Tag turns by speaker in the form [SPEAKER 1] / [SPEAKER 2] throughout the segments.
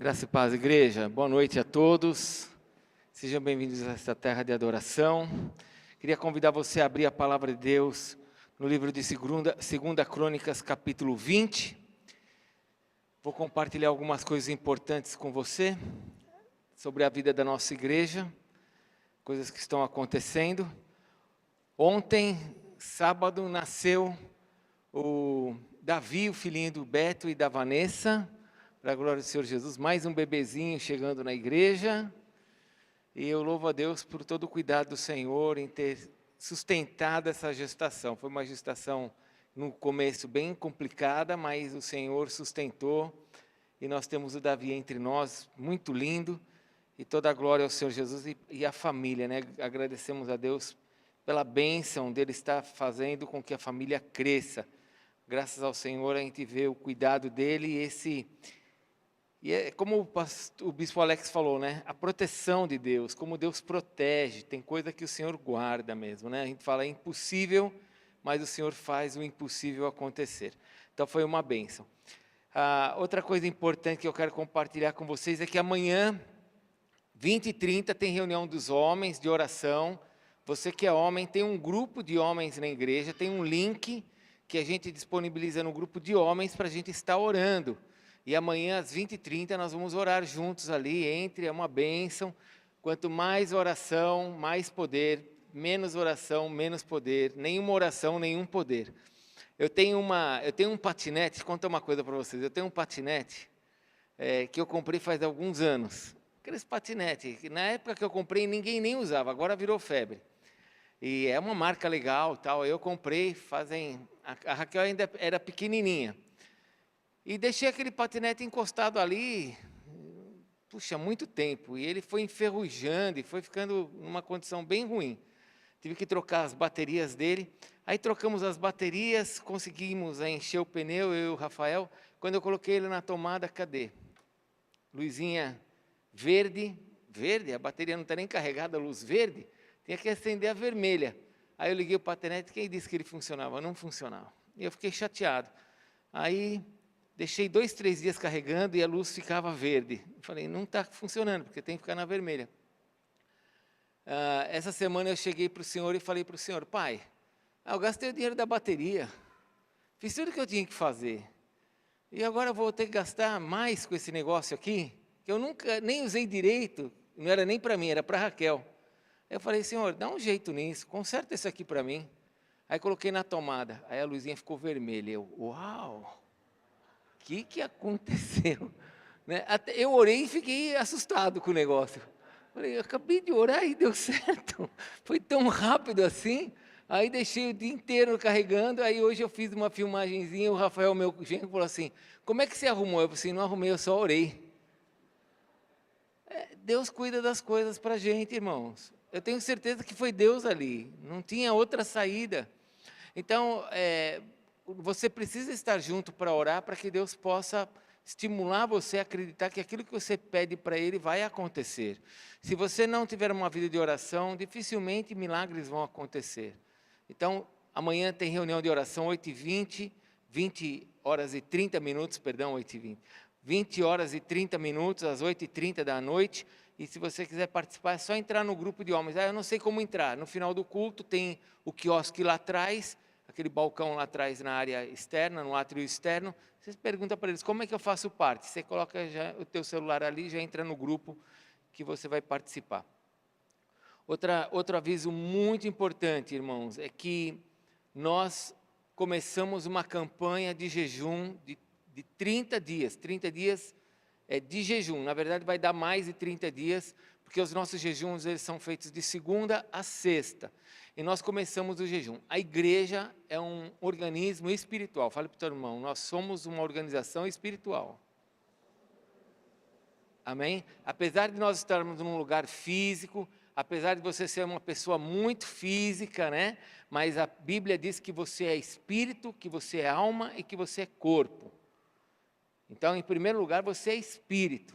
[SPEAKER 1] Graça e paz, igreja. Boa noite a todos. Sejam bem-vindos a esta terra de adoração. Queria convidar você a abrir a palavra de Deus no livro de 2 Crônicas, capítulo 20. Vou compartilhar algumas coisas importantes com você sobre a vida da nossa igreja, coisas que estão acontecendo. Ontem, sábado, nasceu o Davi, o filhinho do Beto e da Vanessa, para a glória do Senhor Jesus, mais um bebezinho chegando na igreja, e eu louvo a Deus por todo o cuidado do Senhor em ter sustentado essa gestação. Foi uma gestação no começo bem complicada, mas o Senhor sustentou, e nós temos o Davi entre nós, muito lindo, e toda a glória ao Senhor Jesus e à família, né? Agradecemos a Deus pela bênção dele estar fazendo com que a família cresça. Graças ao Senhor a gente vê o cuidado dele e é como o bispo Alex falou, né? A proteção de Deus, como Deus protege, tem coisa que o Senhor guarda mesmo, né? A gente fala é impossível, mas o Senhor faz o impossível acontecer. Então foi uma bênção. Outra coisa importante que eu quero compartilhar com vocês é que amanhã, 20h30, tem reunião dos homens de oração. Você que é homem, tem um grupo de homens na igreja, tem um link que a gente disponibiliza no grupo de homens para a gente estar orando. E amanhã às 20h30 nós vamos orar juntos ali, é uma bênção. Quanto mais oração, mais poder, menos oração, menos poder, nenhuma oração, nenhum poder. Eu tenho um patinete, conta uma coisa para vocês, eu tenho um patinete que eu comprei faz alguns anos. Aqueles patinetes, que na época que eu comprei ninguém nem usava, agora virou febre. E é uma marca legal, tal. Eu comprei, a Raquel ainda era pequenininha. E deixei aquele patinete encostado ali, puxa, muito tempo. E ele foi enferrujando e foi ficando numa condição bem ruim. Tive que trocar as baterias dele. Aí trocamos as baterias, conseguimos encher o pneu, eu e o Rafael. Quando eu coloquei ele na tomada, cadê? Luzinha verde, a bateria não está nem carregada, luz verde. Tinha que acender a vermelha. Aí eu liguei o patinete, quem disse que ele funcionava? Não funcionava. E eu fiquei chateado. Aí deixei 2, 3 dias carregando e a luz ficava verde. Eu falei, não está funcionando, porque tem que ficar na vermelha. Essa semana eu cheguei para o senhor e falei para o senhor, pai, eu gastei o dinheiro da bateria, fiz tudo o que eu tinha que fazer. E agora eu vou ter que gastar mais com esse negócio aqui, que eu nunca nem usei direito, não era nem para mim, era para a Raquel. Eu falei, senhor, dá um jeito nisso, conserta isso aqui para mim. Aí coloquei na tomada, aí a luzinha ficou vermelha. Eu, uau, o que aconteceu? Né? Eu orei e fiquei assustado com o negócio. Falei, eu acabei de orar e deu certo. Foi tão rápido assim. Aí deixei o dia inteiro carregando, aí hoje eu fiz uma filmagenzinha, o Rafael, meu genro, falou assim, como é que você arrumou? Eu falei assim, não arrumei, eu só orei. Deus cuida das coisas para a gente, irmãos. Eu tenho certeza que foi Deus ali, não tinha outra saída. Então, você precisa estar junto para orar, para que Deus possa estimular você a acreditar que aquilo que você pede para Ele vai acontecer. Se você não tiver uma vida de oração, dificilmente milagres vão acontecer. Então, amanhã tem reunião de oração, 8h20, 20 horas e 30 minutos, às 8h30 da noite, e se você quiser participar, é só entrar no grupo de homens. Eu não sei como entrar. No final do culto tem o quiosque lá atrás, aquele balcão lá atrás na área externa, no átrio externo. Você pergunta para eles, como é que eu faço parte? Você coloca já o teu celular ali, já entra no grupo que você vai participar. Outro aviso muito importante, irmãos, é que nós começamos uma campanha de jejum de 30 dias. 30 dias de jejum. Na verdade, vai dar mais de 30 dias, porque os nossos jejuns eles são feitos de segunda a sexta. E nós começamos o jejum. A igreja é um organismo espiritual. Fale para o teu irmão, nós somos uma organização espiritual. Amém? Apesar de nós estarmos num lugar físico, apesar de você ser uma pessoa muito física, né? Mas a Bíblia diz que você é espírito, que você é alma e que você é corpo. Então, em primeiro lugar, você é espírito.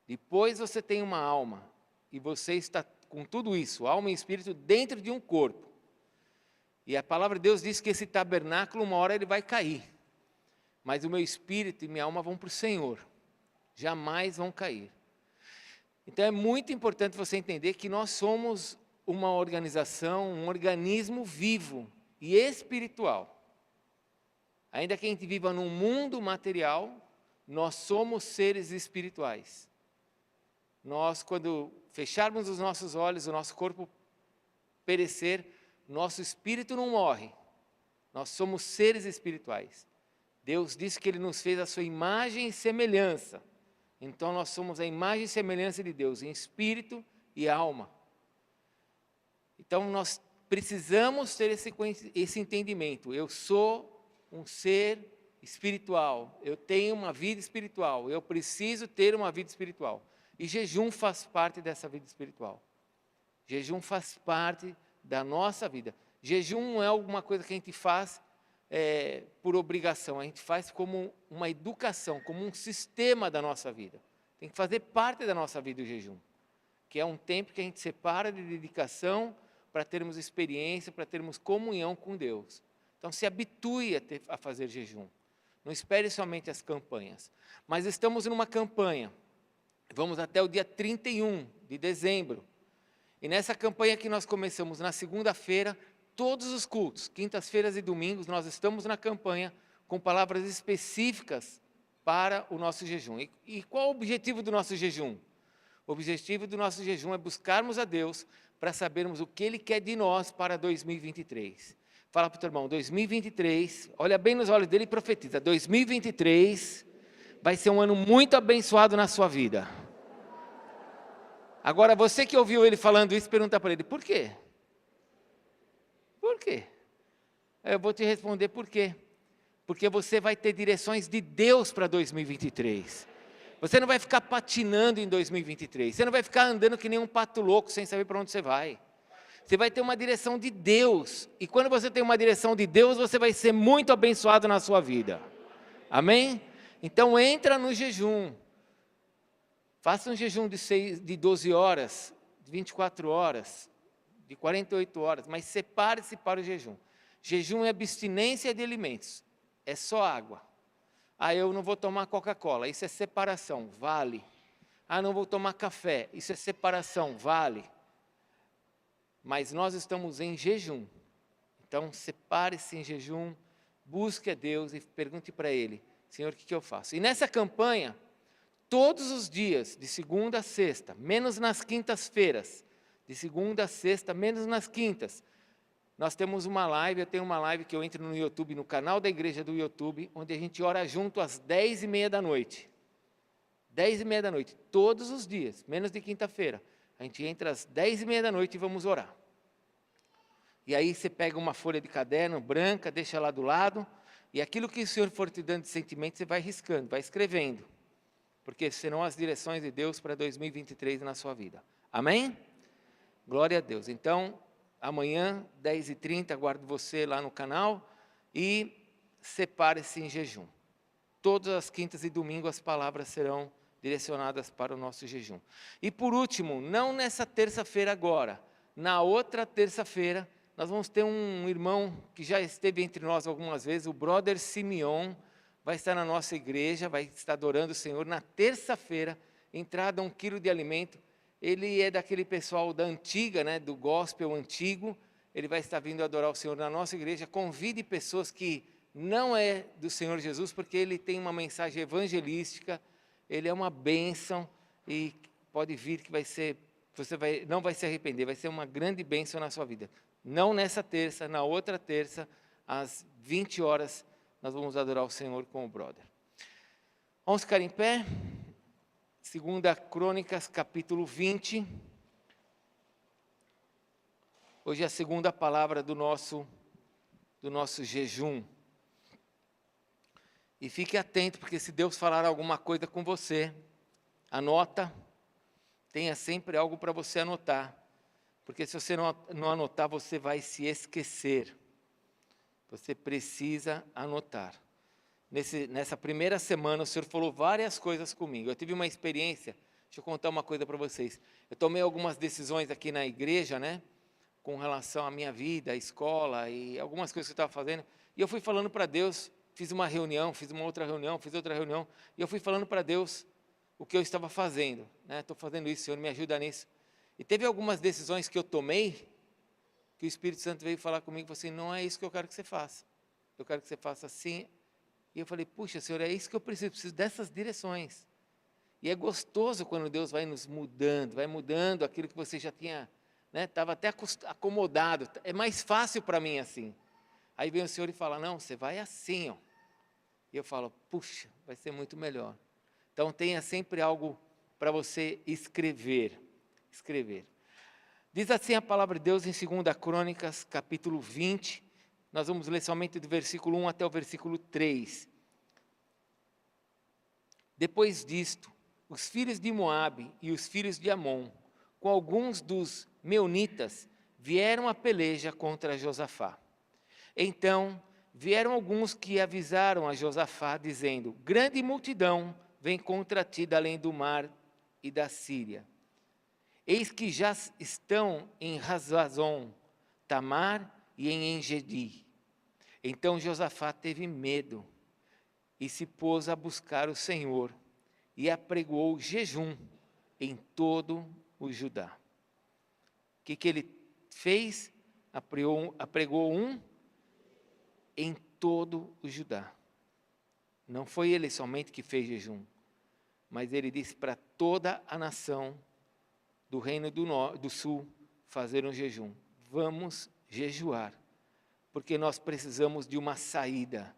[SPEAKER 1] Depois você tem uma alma. E você está com tudo isso, alma e espírito, dentro de um corpo. E a palavra de Deus diz que esse tabernáculo, uma hora ele vai cair. Mas o meu espírito e minha alma vão para o Senhor. jamais vão cair. Então é muito importante você entender que nós somos uma organização, um organismo vivo e espiritual. Ainda que a gente viva num mundo material, nós somos seres espirituais. Nós, quando fecharmos os nossos olhos, o nosso corpo perecer, nosso espírito não morre. Nós somos seres espirituais. Deus disse que Ele nos fez a sua imagem e semelhança. Então nós somos a imagem e semelhança de Deus, em espírito e alma. Então nós precisamos ter esse entendimento. Eu sou um ser espiritual, eu tenho uma vida espiritual, eu preciso ter uma vida espiritual. E jejum faz parte dessa vida espiritual. Jejum faz parte da nossa vida. Jejum não é alguma coisa que a gente faz por obrigação, a gente faz como uma educação, como um sistema da nossa vida. Tem que fazer parte da nossa vida o jejum, que é um tempo que a gente separa de dedicação para termos experiência, para termos comunhão com Deus. Então se habitue a fazer jejum. Não espere somente as campanhas. Mas estamos numa campanha. Vamos até o dia 31 de dezembro. E nessa campanha que nós começamos na segunda-feira, todos os cultos, quintas-feiras e domingos, nós estamos na campanha com palavras específicas para o nosso jejum. E qual o objetivo do nosso jejum? O objetivo do nosso jejum é buscarmos a Deus para sabermos o que Ele quer de nós para 2023. Fala para o teu irmão, 2023, olha bem nos olhos dele e profetiza, 2023 vai ser um ano muito abençoado na sua vida. Agora, você que ouviu ele falando isso, pergunta para ele, por quê? Por quê? Eu vou te responder por quê. Porque você vai ter direções de Deus para 2023. Você não vai ficar patinando em 2023. Você não vai ficar andando que nem um pato louco sem saber para onde você vai. Você vai ter uma direção de Deus. E quando você tem uma direção de Deus, você vai ser muito abençoado na sua vida. Amém? Então entra no jejum. Faça um jejum de 12 horas, de 24 horas, de 48 horas, mas separe-se para o jejum. Jejum é abstinência de alimentos, é só água. Ah, eu não vou tomar Coca-Cola, isso é separação, vale. Ah, não vou tomar café, isso é separação, vale. Mas nós estamos em jejum. Então separe-se em jejum, busque a Deus e pergunte para Ele, Senhor, o que eu faço? E nessa campanha, todos os dias, de segunda a sexta, menos nas quintas-feiras, de segunda a sexta, menos nas quintas, nós temos uma live, eu tenho uma live que eu entro no YouTube, no canal da igreja do YouTube, onde a gente ora junto às 10h30 da noite. 10h30 da noite, todos os dias, menos de quinta-feira. A gente entra às 10h30 da noite e vamos orar. E aí você pega uma folha de caderno branca, deixa lá do lado, e aquilo que o Senhor for te dando de sentimento, você vai riscando, vai escrevendo. Porque serão as direções de Deus para 2023 na sua vida. Amém? Glória a Deus. Então, amanhã, 10h30, aguardo você lá no canal e separe-se em jejum. Todas as quintas e domingos as palavras serão direcionadas para o nosso jejum. E por último, não nessa terça-feira agora, na outra terça-feira, nós vamos ter um irmão que já esteve entre nós algumas vezes, o brother Simeon, vai estar na nossa igreja, vai estar adorando o Senhor na terça-feira, entrada 1 quilo de alimento. Ele é daquele pessoal da antiga, né, do gospel antigo, ele vai estar vindo adorar o Senhor na nossa igreja. Convide pessoas que não é do Senhor Jesus, porque ele tem uma mensagem evangelística, ele é uma bênção e pode vir que vai ser, não vai se arrepender, vai ser uma grande bênção na sua vida. Não nessa terça, na outra terça, às 20 horas, nós vamos adorar o Senhor com o brother. Vamos ficar em pé? 2 Crônicas, capítulo 20. Hoje é a segunda palavra do nosso jejum. E fique atento, porque se Deus falar alguma coisa com você, anota, tenha sempre algo para você anotar. Porque se você não anotar, você vai se esquecer. Você precisa anotar. Nessa primeira semana, o Senhor falou várias coisas comigo. Eu tive uma experiência, deixa eu contar uma coisa para vocês. Eu tomei algumas decisões aqui na igreja, né? Com relação à minha vida, à escola e algumas coisas que eu estava fazendo. E eu fui falando para Deus, fiz uma reunião, fiz uma outra reunião, fiz outra reunião. E eu fui falando para Deus o que eu estava fazendo. Estou fazendo isso, Senhor, me ajuda nisso. E teve algumas decisões que eu tomei, que o Espírito Santo veio falar comigo, e falou assim, não é isso que eu quero que você faça. Eu quero que você faça assim. E eu falei, puxa, Senhor, é isso que eu preciso dessas direções. E é gostoso quando Deus vai nos mudando, vai mudando aquilo que você já tinha, estava até acomodado. É mais fácil para mim assim. Aí vem o Senhor e fala, não, você vai assim, ó. E eu falo, puxa, vai ser muito melhor. Então tenha sempre algo para você escrever. Diz assim a palavra de Deus em 2 Crônicas, capítulo 20. Nós vamos ler somente do versículo 1 até o versículo 3. Depois disto, os filhos de Moabe e os filhos de Amon, com alguns dos meunitas, vieram à peleja contra Josafá. Então vieram alguns que avisaram a Josafá, dizendo, grande multidão vem contra ti da além do mar e da Síria. Eis que já estão em Hazazon, Tamar e em Engedi. Então Josafá teve medo e se pôs a buscar o Senhor e apregoou jejum em todo o Judá. O que ele fez? Apregou em todo o Judá. Não foi ele somente que fez jejum, mas ele disse para toda a nação do reino do sul fazer um jejum. Vamos jejuar, porque nós precisamos de uma saída,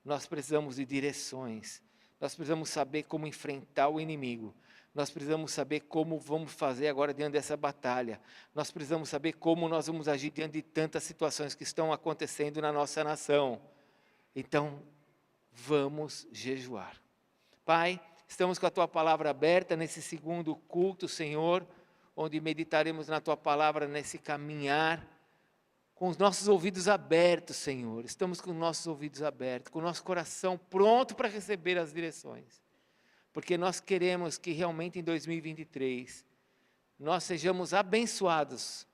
[SPEAKER 1] nós precisamos de direções, nós precisamos saber como enfrentar o inimigo, nós precisamos saber como vamos fazer agora diante dessa batalha, nós precisamos saber como nós vamos agir diante de tantas situações que estão acontecendo na nossa nação. Então, vamos jejuar. Pai, estamos com a Tua palavra aberta nesse segundo culto, Senhor, onde meditaremos na Tua palavra nesse caminhar, com os nossos ouvidos abertos, Senhor. Estamos com os nossos ouvidos abertos, com o nosso coração pronto para receber as direções. Porque nós queremos que realmente em 2023, nós sejamos abençoados,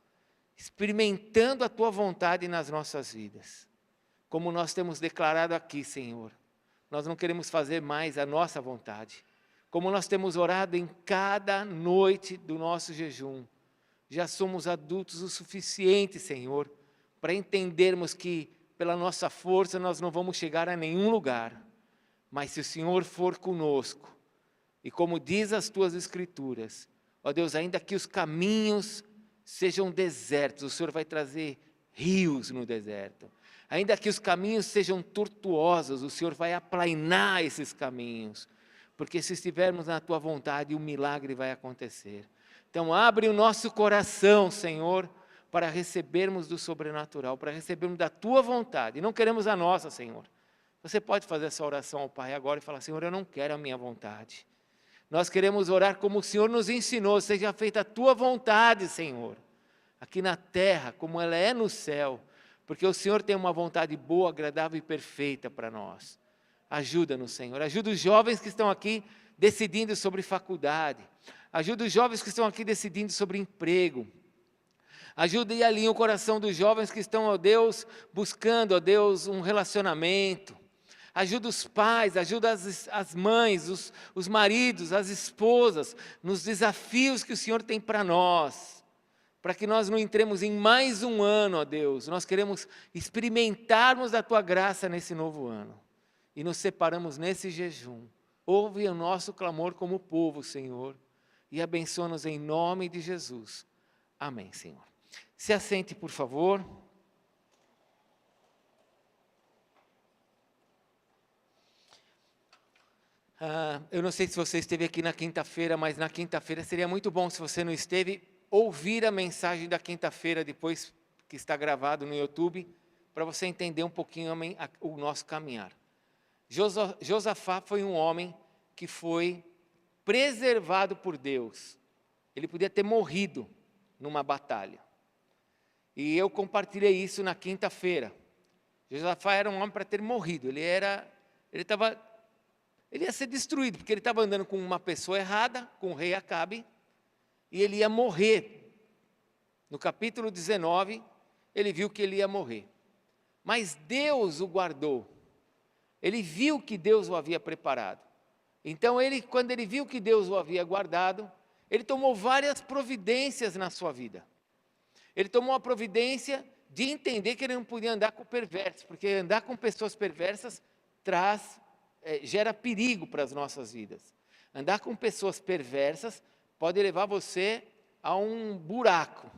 [SPEAKER 1] experimentando a Tua vontade nas nossas vidas. Como nós temos declarado aqui, Senhor, nós não queremos fazer mais a nossa vontade. Como nós temos orado em cada noite do nosso jejum, já somos adultos o suficiente, Senhor, para entendermos que pela nossa força nós não vamos chegar a nenhum lugar. Mas se o Senhor for conosco, e como diz as Tuas Escrituras, ó Deus, ainda que os caminhos sejam desertos, o Senhor vai trazer rios no deserto. Ainda que os caminhos sejam tortuosos, o Senhor vai aplainar esses caminhos. Porque se estivermos na Tua vontade, o milagre vai acontecer. Então abre o nosso coração, Senhor, para recebermos do sobrenatural, para recebermos da Tua vontade. Não queremos a nossa, Senhor. Você pode fazer essa oração ao Pai agora e falar, Senhor, eu não quero a minha vontade. Nós queremos orar como o Senhor nos ensinou, seja feita a Tua vontade, Senhor. Aqui na terra, como ela é no céu. Porque o Senhor tem uma vontade boa, agradável e perfeita para nós. Ajuda-nos, Senhor. Ajuda os jovens que estão aqui decidindo sobre faculdade. Ajuda os jovens que estão aqui decidindo sobre emprego. Ajuda e alinha o coração dos jovens que estão, ó Deus, buscando, ó Deus, um relacionamento. Ajuda os pais, ajuda as mães, os maridos, as esposas, nos desafios que o Senhor tem para nós. Para que nós não entremos em mais um ano, ó Deus. Nós queremos experimentarmos da Tua graça nesse novo ano. E nos separamos nesse jejum. Ouve o nosso clamor como povo, Senhor. E abençoa-nos em nome de Jesus. Amém, Senhor. Se assente, por favor. Eu não sei se você esteve aqui na quinta-feira, mas na quinta-feira seria muito bom, se você não esteve, ouvir a mensagem da quinta-feira, depois que está gravado no YouTube, para você entender um pouquinho o nosso caminhar. Josafá foi um homem que foi preservado por Deus. Ele podia ter morrido numa batalha. E eu compartilhei isso na quinta-feira. Josafá era um homem para ter morrido. Ele ia ser destruído, porque ele estava andando com uma pessoa errada, com o rei Acabe, e ele ia morrer. No capítulo 19, ele viu que ele ia morrer. Mas Deus o guardou. Ele viu que Deus o havia preparado. Então, quando ele viu que Deus o havia guardado, ele tomou várias providências na sua vida. Ele tomou a providência de entender que ele não podia andar com perversos, porque andar com pessoas perversas gera perigo para as nossas vidas. Andar com pessoas perversas pode levar você a um buraco.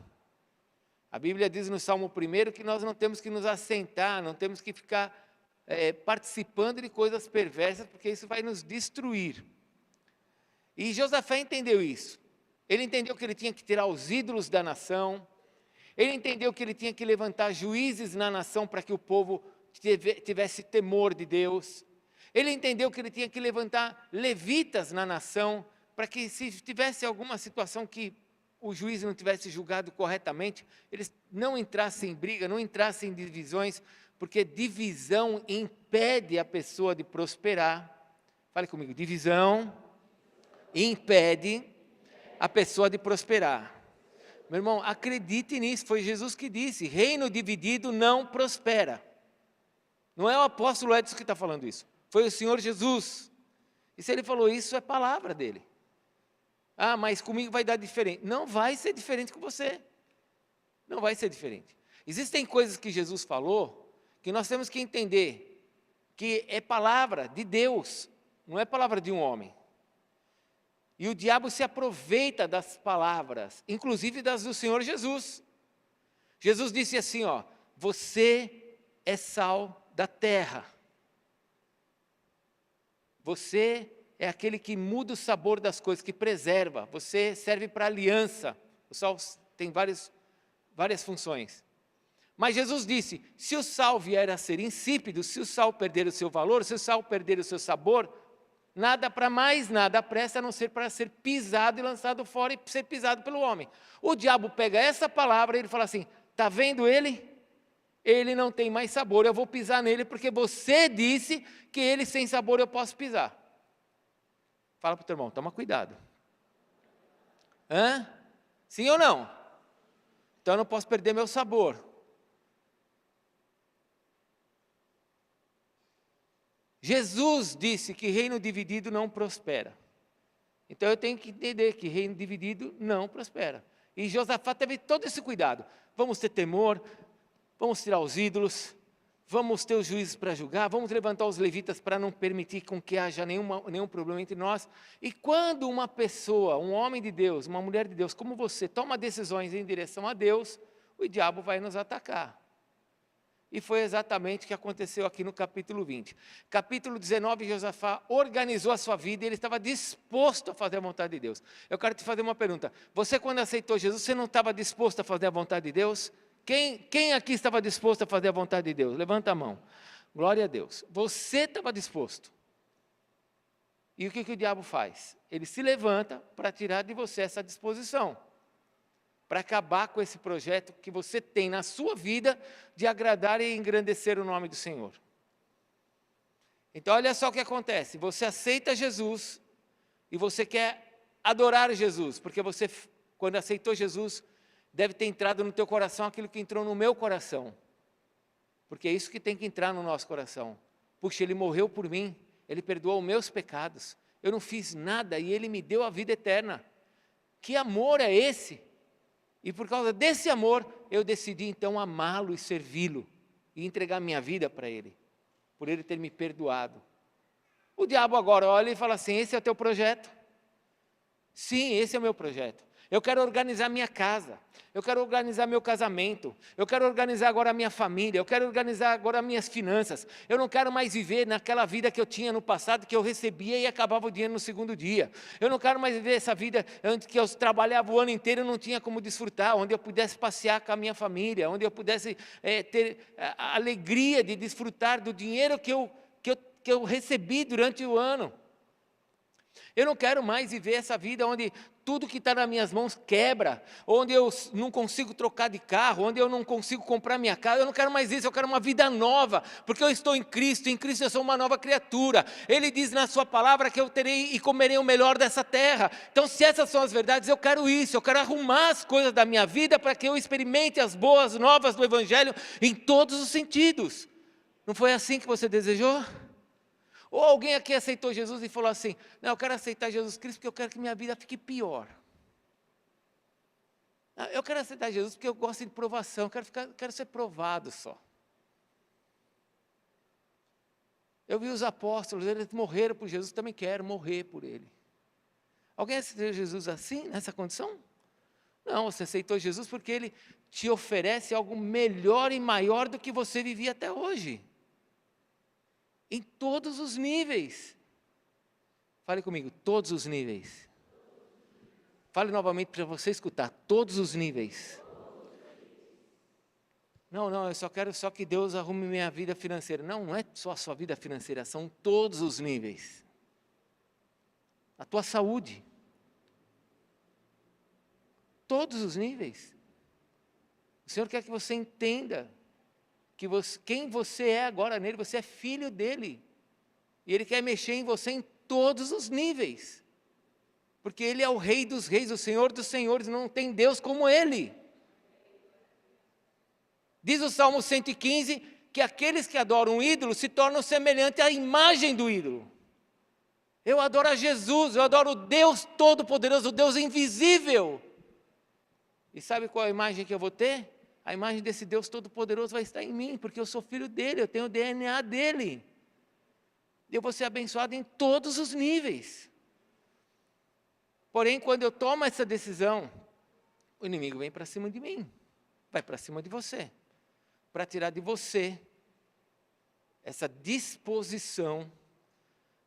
[SPEAKER 1] A Bíblia diz no Salmo 1 que nós não temos que nos assentar, não temos que ficar participando de coisas perversas, porque isso vai nos destruir. E Josafá entendeu isso. Ele entendeu que ele tinha que tirar os ídolos da nação. Ele entendeu que ele tinha que levantar juízes na nação para que o povo tivesse temor de Deus. Ele entendeu que ele tinha que levantar levitas na nação para que, se tivesse alguma situação que o juiz não tivesse julgado corretamente, eles não entrassem em briga, não entrassem em divisões, porque divisão impede a pessoa de prosperar. Fale comigo, divisão impede a pessoa de prosperar. Meu irmão, acredite nisso, foi Jesus que disse, reino dividido não prospera. Não é o apóstolo Edson que está falando isso, foi o Senhor Jesus. E se ele falou isso, é palavra dele. Ah, mas comigo vai dar diferente. Não vai ser diferente com você. Não vai ser diferente. Existem coisas que Jesus falou, que nós temos que entender, que é palavra de Deus, não é palavra de um homem. E o diabo se aproveita das palavras, inclusive das do Senhor Jesus. Jesus disse assim, você é sal da terra. Você é aquele que muda o sabor das coisas, que preserva. Você serve para aliança. O sal tem várias funções. Mas Jesus disse, se o sal vier a ser insípido, se o sal perder o seu valor, se o sal perder o seu sabor, nada para mais nada presta a não ser para ser pisado e lançado fora e ser pisado pelo homem. O diabo pega essa palavra e ele fala assim, está vendo ele? Ele não tem mais sabor, eu vou pisar nele porque você disse que ele sem sabor eu posso pisar. Fala para o teu irmão, toma cuidado. Sim ou não? Então eu não posso perder meu sabor. Jesus disse que reino dividido não prospera. Então eu tenho que entender que reino dividido não prospera. E Josafá teve todo esse cuidado. Vamos ter temor, vamos tirar os ídolos, vamos ter os juízes para julgar, vamos levantar os levitas para não permitir com que haja nenhum problema entre nós. E quando uma pessoa, um homem de Deus, uma mulher de Deus como você, toma decisões em direção a Deus, o diabo vai nos atacar. E foi exatamente o que aconteceu aqui no capítulo 20. Capítulo 19, Josafá organizou a sua vida e ele estava disposto a fazer a vontade de Deus. Eu quero te fazer uma pergunta. Você, quando aceitou Jesus, você não estava disposto a fazer a vontade de Deus? Quem aqui estava disposto a fazer a vontade de Deus? Levanta a mão. Glória a Deus. Você estava disposto. E o que o diabo faz? Ele se levanta para tirar de você essa disposição, para acabar com esse projeto que você tem na sua vida de agradar e engrandecer o nome do Senhor. Então olha só o que acontece, você aceita Jesus e você quer adorar Jesus, porque você, quando aceitou Jesus, deve ter entrado no teu coração aquilo que entrou no meu coração, porque é isso que tem que entrar no nosso coração. Puxa, Ele morreu por mim, Ele perdoou os meus pecados, eu não fiz nada e Ele me deu a vida eterna. Que amor é esse? E por causa desse amor, eu decidi então amá-lo e servi-lo, e entregar minha vida para Ele, por Ele ter me perdoado. O diabo agora olha e fala assim, esse é o teu projeto? Sim, esse é o meu projeto. Eu quero organizar minha casa, eu quero organizar meu casamento, eu quero organizar agora a minha família, eu quero organizar agora minhas finanças. Eu não quero mais viver naquela vida que eu tinha no passado, que eu recebia e acabava o dinheiro no segundo dia. Eu não quero mais viver essa vida onde que eu trabalhava o ano inteiro e não tinha como desfrutar, onde eu pudesse passear com a minha família, onde eu pudesse ter a alegria de desfrutar do dinheiro que eu recebi durante o ano. Eu não quero mais viver essa vida onde tudo que está nas minhas mãos quebra, onde eu não consigo trocar de carro, onde eu não consigo comprar minha casa. Eu não quero mais isso, eu quero uma vida nova, porque eu estou em Cristo eu sou uma nova criatura. Ele diz na sua palavra que eu terei e comerei o melhor dessa terra. Então, se essas são as verdades, eu quero isso, eu quero arrumar as coisas da minha vida para que eu experimente as boas novas do Evangelho em todos os sentidos. Não foi assim que você desejou? Ou alguém aqui aceitou Jesus e falou assim, não, eu quero aceitar Jesus Cristo porque eu quero que minha vida fique pior. Eu quero aceitar Jesus porque eu gosto de provação, quero ser provado só. Eu vi os apóstolos, eles morreram por Jesus, também quero morrer por ele. Alguém aceitou Jesus assim, nessa condição? Não, você aceitou Jesus porque ele te oferece algo melhor e maior do que você vivia até hoje. Em todos os níveis. Fale comigo, todos os níveis. Fale novamente para você escutar, todos os níveis. Não, eu só quero que Deus arrume minha vida financeira. Não é só a sua vida financeira, são todos os níveis. A tua saúde. Todos os níveis. O Senhor quer que você entenda quem você é agora nele, você é filho dele. E ele quer mexer em você em todos os níveis. Porque ele é o Rei dos reis, o Senhor dos senhores, não tem Deus como ele. Diz o Salmo 115 que aqueles que adoram um ídolo se tornam semelhantes à imagem do ídolo. Eu adoro a Jesus, eu adoro o Deus Todo-Poderoso, o Deus invisível. E sabe qual a imagem que eu vou ter? A imagem desse Deus Todo-Poderoso vai estar em mim, porque eu sou filho dele, eu tenho o DNA dele. Eu vou ser abençoado em todos os níveis. Porém, quando eu tomo essa decisão, o inimigo vem para cima de mim, vai para cima de você, para tirar de você essa disposição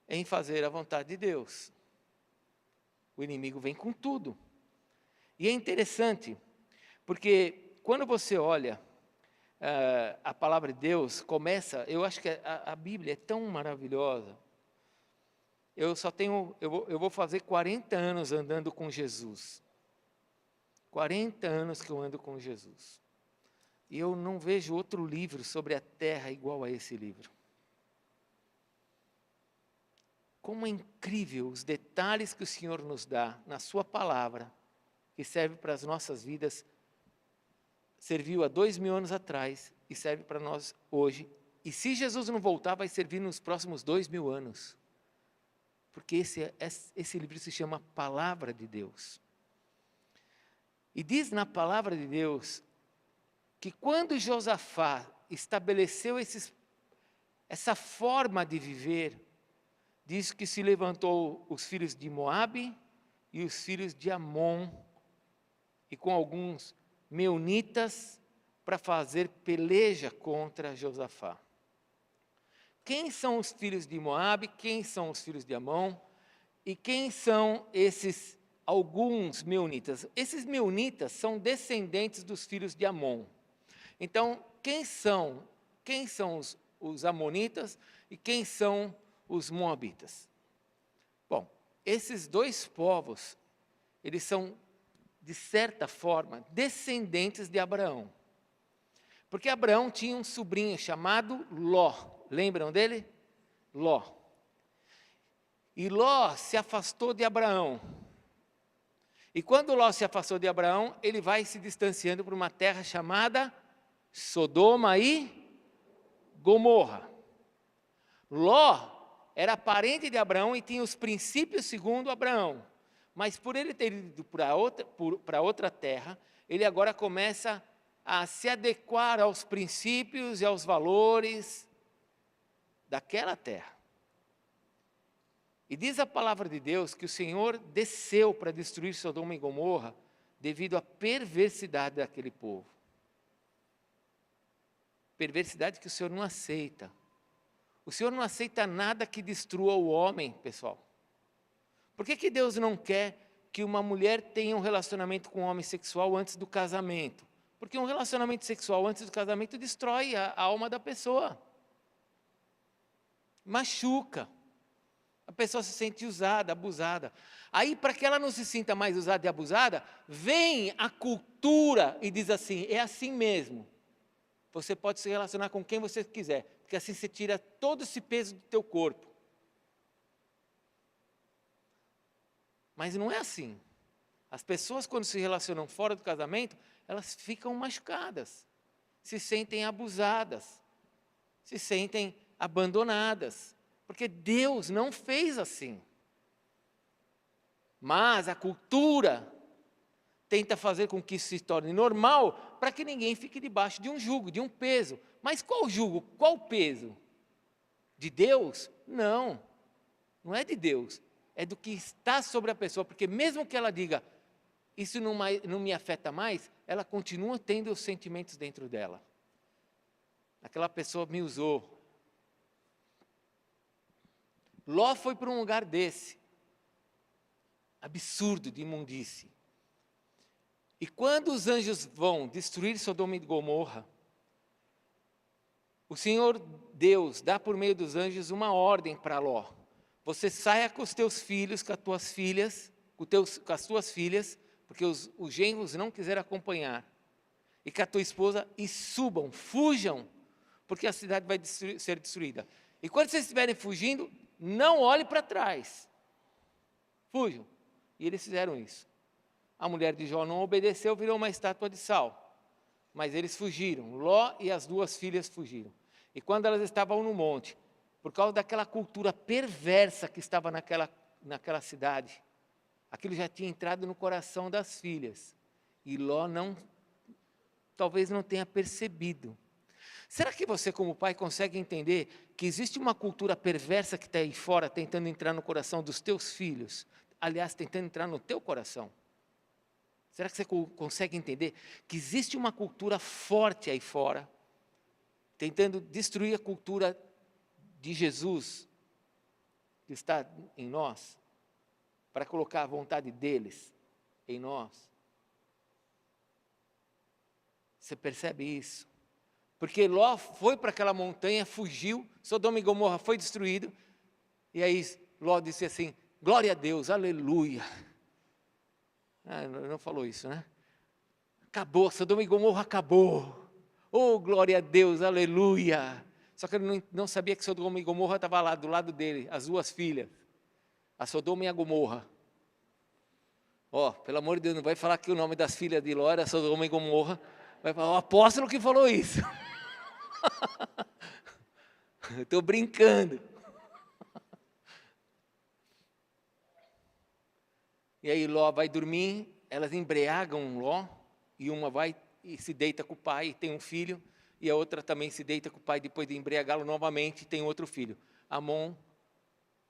[SPEAKER 1] em fazer a vontade de Deus. O inimigo vem com tudo. E é interessante, porque quando você olha a palavra de Deus, eu acho que a Bíblia é tão maravilhosa. Eu vou fazer 40 anos andando com Jesus. 40 anos que eu ando com Jesus. E eu não vejo outro livro sobre a terra igual a esse livro. Como é incrível os detalhes que o Senhor nos dá na sua palavra, que serve para as nossas vidas, serviu há 2000 anos atrás e serve para nós hoje. E se Jesus não voltar, vai servir nos próximos 2000 anos. Porque esse livro se chama Palavra de Deus. E diz na Palavra de Deus que quando Josafá estabeleceu essa forma de viver, diz que se levantou os filhos de Moabe e os filhos de Amon, e com alguns meunitas, para fazer peleja contra Josafá. Quem são os filhos de Moabe? Quem são os filhos de Amon? E quem são esses alguns meunitas? Esses meunitas são descendentes dos filhos de Amon. Então, quem são os amonitas e quem são os moabitas? Bom, esses dois povos, eles são, de certa forma, descendentes de Abraão. Porque Abraão tinha um sobrinho chamado Ló. Lembram dele? Ló. E Ló se afastou de Abraão. E quando Ló se afastou de Abraão, ele vai se distanciando para uma terra chamada Sodoma e Gomorra. Ló era parente de Abraão e tinha os princípios segundo Abraão. Mas por ele ter ido para outra terra, ele agora começa a se adequar aos princípios e aos valores daquela terra. E diz a palavra de Deus que o Senhor desceu para destruir Sodoma e Gomorra devido à perversidade daquele povo. Perversidade que o Senhor não aceita. O Senhor não aceita nada que destrua o homem, pessoal. Por que Deus não quer que uma mulher tenha um relacionamento com um homem sexual antes do casamento? Porque um relacionamento sexual antes do casamento destrói a alma da pessoa. Machuca. A pessoa se sente usada, abusada. Aí, para que ela não se sinta mais usada e abusada, vem a cultura e diz assim, é assim mesmo. Você pode se relacionar com quem você quiser, porque assim você tira todo esse peso do teu corpo. Mas não é assim. As pessoas, quando se relacionam fora do casamento, elas ficam machucadas, se sentem abusadas, se sentem abandonadas. Porque Deus não fez assim. Mas a cultura tenta fazer com que isso se torne normal, para que ninguém fique debaixo de um jugo, de um peso. Mas qual jugo? Qual peso? De Deus? Não, não é de Deus. É do que está sobre a pessoa, porque mesmo que ela diga, isso não me afeta mais, ela continua tendo os sentimentos dentro dela. Aquela pessoa me usou. Ló foi para um lugar desse, absurdo, de imundície. E quando os anjos vão destruir Sodoma e Gomorra, o Senhor Deus dá por meio dos anjos uma ordem para Ló. Você saia com os teus filhos, com as tuas filhas, com as tuas filhas, porque os genros não quiseram acompanhar, e com a tua esposa, e subam, fujam, porque a cidade vai ser destruída. E quando vocês estiverem fugindo, não olhe para trás. Fujam. E eles fizeram isso. A mulher de Jó não obedeceu, virou uma estátua de sal. Mas eles fugiram. Ló e as duas filhas fugiram. E quando elas estavam no monte, por causa daquela cultura perversa que estava naquela cidade, aquilo já tinha entrado no coração das filhas. E Ló talvez não tenha percebido. Será que você, como pai, consegue entender que existe uma cultura perversa que está aí fora, tentando entrar no coração dos teus filhos? Aliás, tentando entrar no teu coração. Será que você consegue entender que existe uma cultura forte aí fora, tentando destruir a cultura de Jesus, que está em nós, para colocar a vontade deles em nós? Você percebe isso? Porque Ló foi para aquela montanha, fugiu, Sodoma e Gomorra foi destruído, e aí Ló disse assim, glória a Deus, aleluia. Não falou isso, né? Acabou, Sodoma e Gomorra acabou. Oh, glória a Deus, aleluia. Só que ele não sabia que Sodoma e Gomorra estava lá, do lado dele, as duas filhas, a Sodoma e a Gomorra. Pelo amor de Deus, não vai falar que o nome das filhas de Ló era Sodoma e Gomorra. Vai falar, o apóstolo que falou isso. Estou brincando. E aí Ló vai dormir, elas embriagam Ló, e uma vai e se deita com o pai, e tem um filho, e a outra também se deita com o pai, depois de embriagá-lo novamente, e tem outro filho. Amon,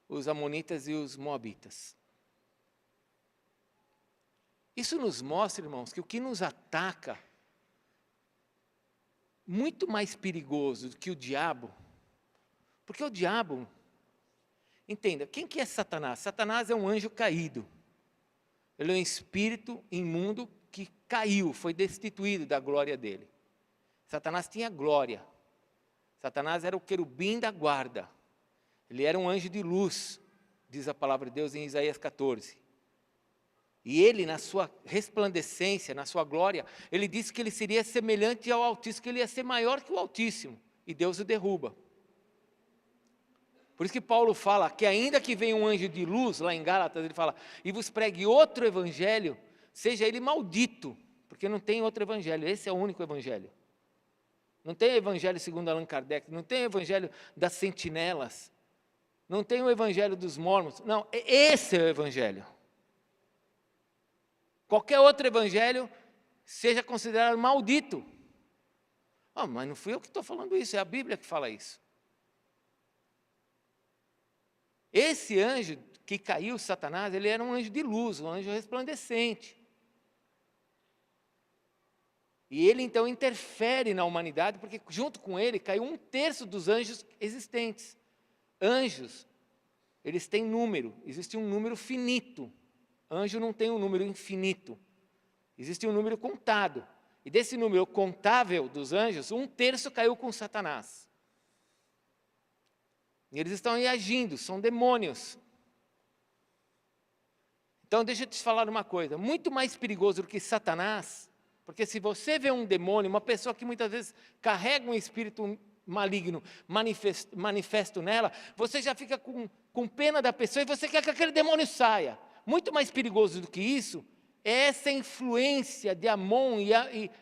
[SPEAKER 1] os amonitas e os moabitas. Isso nos mostra, irmãos, que o que nos ataca, muito mais perigoso do que o diabo, porque o diabo, entenda, quem que é Satanás? Satanás é um anjo caído. Ele é um espírito imundo que caiu, foi destituído da glória dele. Satanás tinha glória. Satanás era o querubim da guarda. Ele era um anjo de luz, diz a palavra de Deus em Isaías 14. E ele, na sua resplandecência, na sua glória, ele disse que ele seria semelhante ao Altíssimo, que ele ia ser maior que o Altíssimo. E Deus o derruba. Por isso que Paulo fala que ainda que venha um anjo de luz, lá em Gálatas, ele fala, e vos pregue outro evangelho, seja ele maldito, porque não tem outro evangelho, esse é o único evangelho. Não tem evangelho segundo Allan Kardec, não tem evangelho das sentinelas, não tem o evangelho dos mormons, não, esse é o evangelho. Qualquer outro evangelho seja considerado maldito. Mas não fui eu que estou falando isso, é a Bíblia que fala isso. Esse anjo que caiu, Satanás, ele era um anjo de luz, um anjo resplandecente. E ele então interfere na humanidade, porque junto com ele caiu 1/3 dos anjos existentes. Anjos, eles têm número, existe um número finito. Anjo não tem um número infinito. Existe um número contado. E desse número contável dos anjos, 1/3 caiu com Satanás. E eles estão aí agindo, são demônios. Então deixa eu te falar uma coisa, muito mais perigoso do que Satanás, porque se você vê um demônio, uma pessoa que muitas vezes carrega um espírito maligno, manifesto nela, você já fica com pena da pessoa e você quer que aquele demônio saia. Muito mais perigoso do que isso, é essa influência de Amon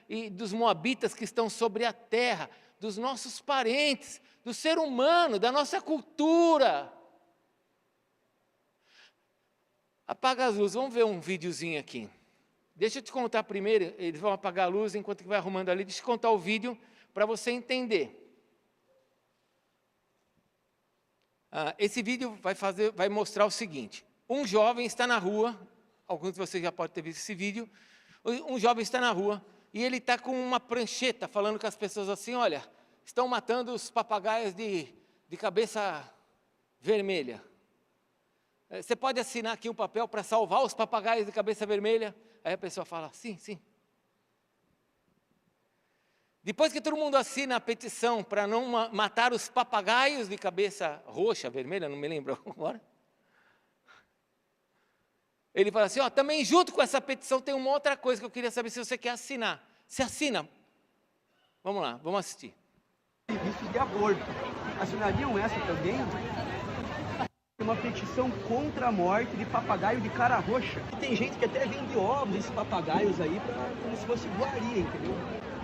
[SPEAKER 1] e dos moabitas que estão sobre a terra, dos nossos parentes, do ser humano, da nossa cultura. Apaga as luzes, vamos ver um videozinho aqui. Deixa eu te contar primeiro, eles vão apagar a luz enquanto que vai arrumando ali, deixa eu contar o vídeo para você entender. Esse vídeo vai mostrar o seguinte: um jovem está na rua, alguns de vocês já podem ter visto esse vídeo, um jovem está na rua e ele está com uma prancheta falando com as pessoas assim: olha, estão matando os papagaios de cabeça vermelha. Você pode assinar aqui um papel para salvar os papagaios de cabeça vermelha? Aí a pessoa fala, sim, sim. Depois que todo mundo assina a petição para não matar os papagaios de cabeça roxa, vermelha, não me lembro agora. Ele fala assim, também junto com essa petição tem uma outra coisa que eu queria saber se você quer assinar. Você assina? Vamos lá, vamos assistir.
[SPEAKER 2] Serviços de aborto. Assinariam essa também? Uma petição contra a morte de papagaio de cara roxa. E tem gente que até vende ovos desses papagaios aí como se fosse iguaria, entendeu?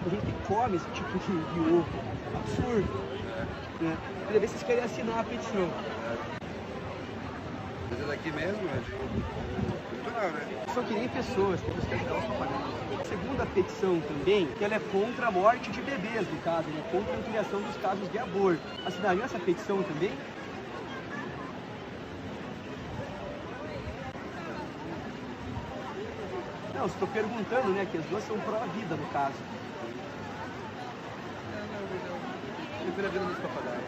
[SPEAKER 2] Tem gente que come esse tipo de ovo. Absurdo. Né? Queria ver se vocês querem assinar a petição.
[SPEAKER 3] Mas é daqui mesmo, é cultural, né?
[SPEAKER 2] Só que nem pessoas, tem que ajudar os papagaios. Segunda petição também, que ela é contra a morte de bebês, no caso, né? Contra a ampliação dos casos de aborto. Assinariam essa petição também? Não, estou perguntando, né, que as duas são pró-vida, no caso.
[SPEAKER 3] Eu prefiro a vida dos papagaios.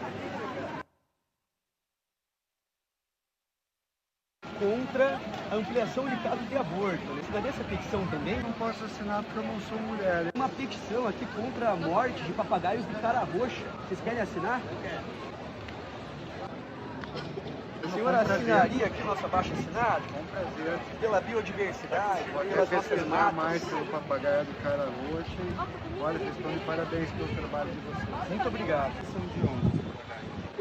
[SPEAKER 2] Contra a ampliação de casos de aborto. Você daria essa petição também?
[SPEAKER 3] Não posso assinar porque eu não sou mulher.
[SPEAKER 2] Uma petição aqui contra a morte de papagaios de cara roxa. Vocês querem assinar? O senhor assinaria aqui nosso abaixo assinado?
[SPEAKER 3] Com prazer.
[SPEAKER 2] Pela biodiversidade,
[SPEAKER 3] Pode
[SPEAKER 2] pelas nossas
[SPEAKER 3] pesquisar
[SPEAKER 2] matas.
[SPEAKER 3] mais pelo papagaio do cara roxa. Olha, vocês estão de parabéns pelo trabalho de vocês.
[SPEAKER 2] Muito obrigado.
[SPEAKER 3] São de onde?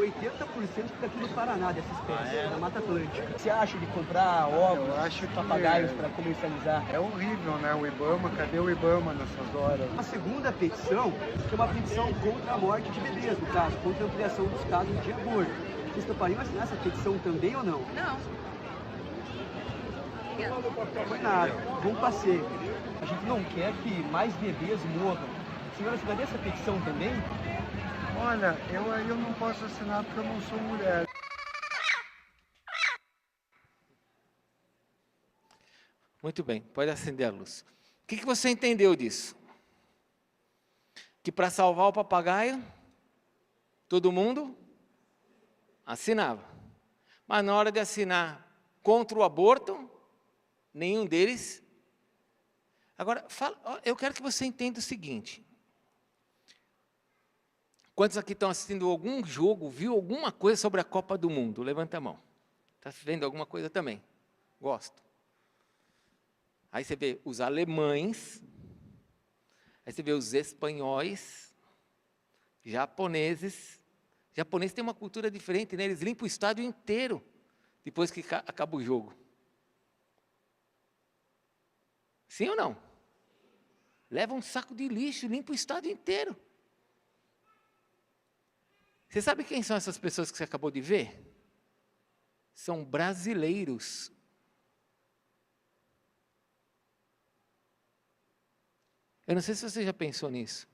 [SPEAKER 2] 80% fica aqui no Paraná dessa espécie, na Mata Atlântica. O que você acha de comprar ovos,
[SPEAKER 3] Eu acho que
[SPEAKER 2] papagaios para comercializar?
[SPEAKER 3] É horrível, né? O Ibama, cadê o Ibama nessas horas?
[SPEAKER 2] Uma segunda petição, que é uma petição contra a morte de bebês, no caso, contra a ampliação dos casos de aborto. Vocês topariam assinar essa petição também ou não?
[SPEAKER 4] Não.
[SPEAKER 2] Não foi nada, bom passeio. A gente não quer que mais bebês morram. A senhora assinaria essa petição também?
[SPEAKER 3] Olha, eu não posso assinar porque eu não sou mulher.
[SPEAKER 1] Muito bem, pode acender a luz. O que você entendeu disso? Que para salvar o papagaio, todo mundo assinava. Mas na hora de assinar contra o aborto, nenhum deles. Agora, eu quero que você entenda o seguinte. Quantos aqui estão assistindo algum jogo, viu alguma coisa sobre a Copa do Mundo? Levanta a mão. Está vendo alguma coisa também? Gosto. Aí você vê os alemães, aí você vê os espanhóis, japoneses. Japoneses têm uma cultura diferente, né? Eles limpam o estádio inteiro depois que acaba o jogo. Sim ou não? Leva um saco de lixo, limpa o estádio inteiro. Você sabe quem são essas pessoas que você acabou de ver? São brasileiros. Eu não sei se você já pensou nisso,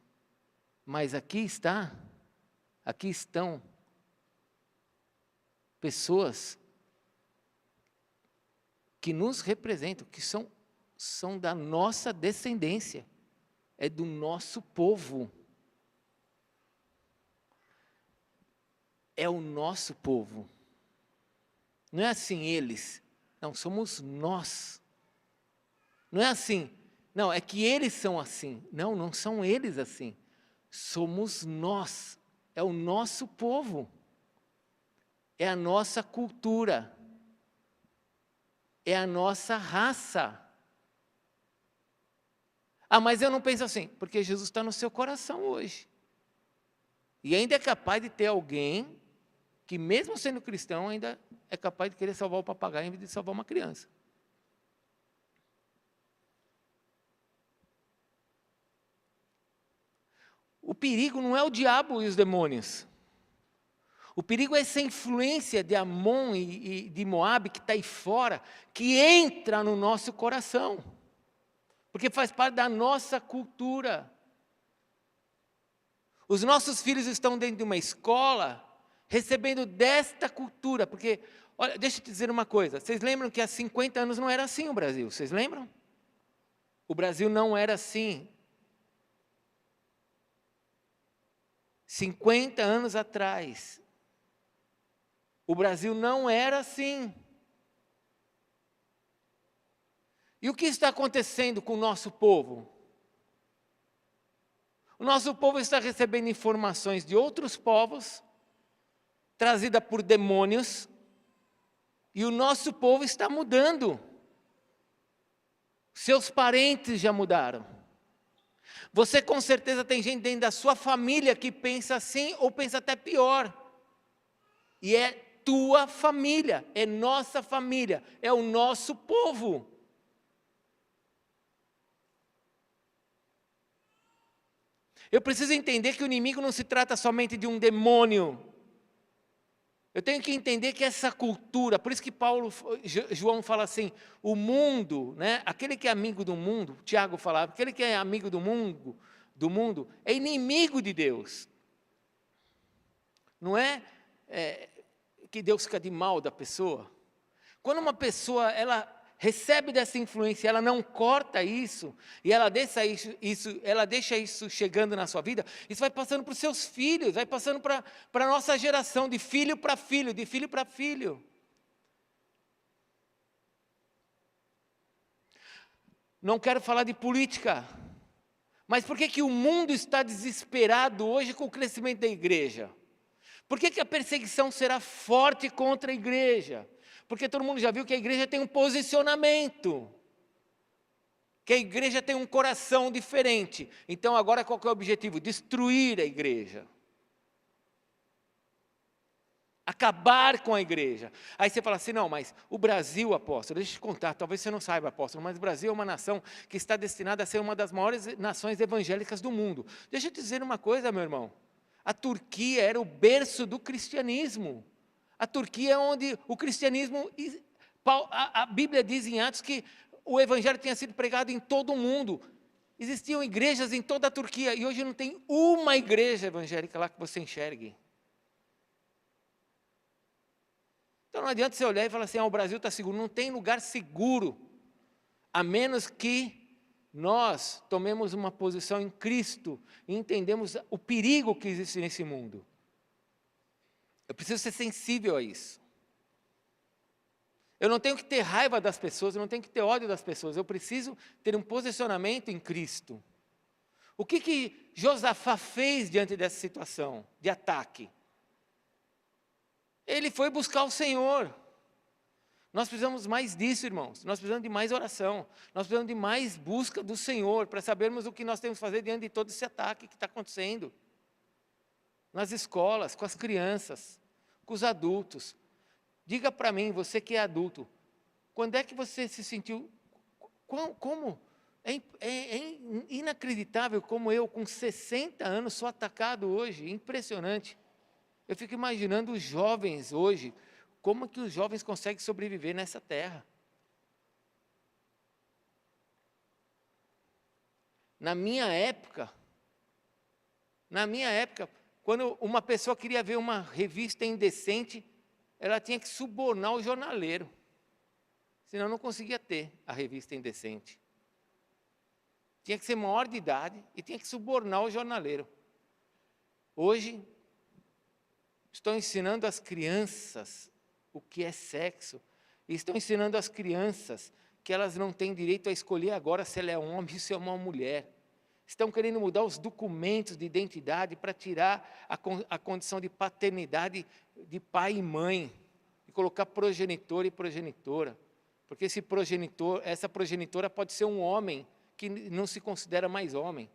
[SPEAKER 1] mas aqui estão pessoas que nos representam, que são da nossa descendência, é do nosso povo. É o nosso povo. Não é assim eles, não, somos nós. Não é assim, não, é que eles são assim. Não, não são eles assim. Somos nós, é o nosso povo. É a nossa cultura. É a nossa raça. Mas eu não penso assim, porque Jesus está no seu coração hoje. E ainda é capaz de ter alguém que mesmo sendo cristão, ainda é capaz de querer salvar o papagaio em vez de salvar uma criança. O perigo não é o diabo e os demônios. O perigo é essa influência de Amon e de Moabe que está aí fora, que entra no nosso coração. Porque faz parte da nossa cultura. Os nossos filhos estão dentro de uma escola, recebendo desta cultura. Porque, olha, deixa eu te dizer uma coisa. Vocês lembram que há 50 anos não era assim o Brasil? Vocês lembram? O Brasil não era assim. 50 anos atrás, o Brasil não era assim. E o que está acontecendo com o nosso povo? O nosso povo está recebendo informações de outros povos, trazida por demônios, e o nosso povo está mudando. Seus parentes já mudaram. Você com certeza tem gente dentro da sua família que pensa assim ou pensa até pior. E é tua família, é nossa família, é o nosso povo. Eu preciso entender que o inimigo não se trata somente de um demônio. Eu tenho que entender que essa cultura, por isso que João fala assim, o mundo, né, aquele que é amigo do mundo, Tiago falava, aquele que é amigo do mundo é inimigo de Deus. Não é, que Deus fica de mal da pessoa. Quando uma pessoa, ela recebe dessa influência, ela não corta isso, e ela deixa isso chegando na sua vida, isso vai passando para os seus filhos, vai passando para a nossa geração, de filho para filho, de filho para filho. Não quero falar de política, mas por que o mundo está desesperado hoje com o crescimento da igreja? Por que a perseguição será forte contra a igreja? Porque todo mundo já viu que a igreja tem um posicionamento, que a igreja tem um coração diferente. Então agora qual que é o objetivo? Destruir a igreja. Acabar com a igreja. Aí você fala assim, não, mas o Brasil, apóstolo, deixa eu te contar, talvez você não saiba, apóstolo, mas o Brasil é uma nação que está destinada a ser uma das maiores nações evangélicas do mundo. Deixa eu te dizer uma coisa, meu irmão. A Turquia era o berço do cristianismo. A Turquia é onde o cristianismo, a Bíblia diz em Atos que o evangelho tinha sido pregado em todo o mundo. Existiam igrejas em toda a Turquia e hoje não tem uma igreja evangélica lá que você enxergue. Então não adianta você olhar e falar assim, o Brasil está seguro. Não tem lugar seguro, a menos que nós tomemos uma posição em Cristo e entendemos o perigo que existe nesse mundo. Eu preciso ser sensível a isso. Eu não tenho que ter raiva das pessoas, eu não tenho que ter ódio das pessoas, eu preciso ter um posicionamento em Cristo. O que Josafá fez diante dessa situação de ataque? Ele foi buscar o Senhor. Nós precisamos mais disso, irmãos. Nós precisamos de mais oração. Nós precisamos de mais busca do Senhor para sabermos o que nós temos que fazer diante de todo esse ataque que está acontecendo. Nas escolas, com as crianças, com os adultos. Diga para mim, você que é adulto, quando é que você se sentiu, como? É inacreditável como eu, com 60 anos, sou atacado hoje, impressionante. Eu fico imaginando os jovens hoje, como que os jovens conseguem sobreviver nessa terra. Na minha época, quando uma pessoa queria ver uma revista indecente, ela tinha que subornar o jornaleiro, senão não conseguia ter a revista indecente. Tinha que ser maior de idade e tinha que subornar o jornaleiro. Hoje, estou ensinando às crianças o que é sexo, e estão ensinando às crianças que elas não têm direito a escolher agora se ela é um homem ou se é uma mulher. Estão querendo mudar os documentos de identidade para tirar a condição de paternidade de pai e mãe, e colocar progenitor e progenitora, porque essa progenitora pode ser um homem que não se considera mais homem.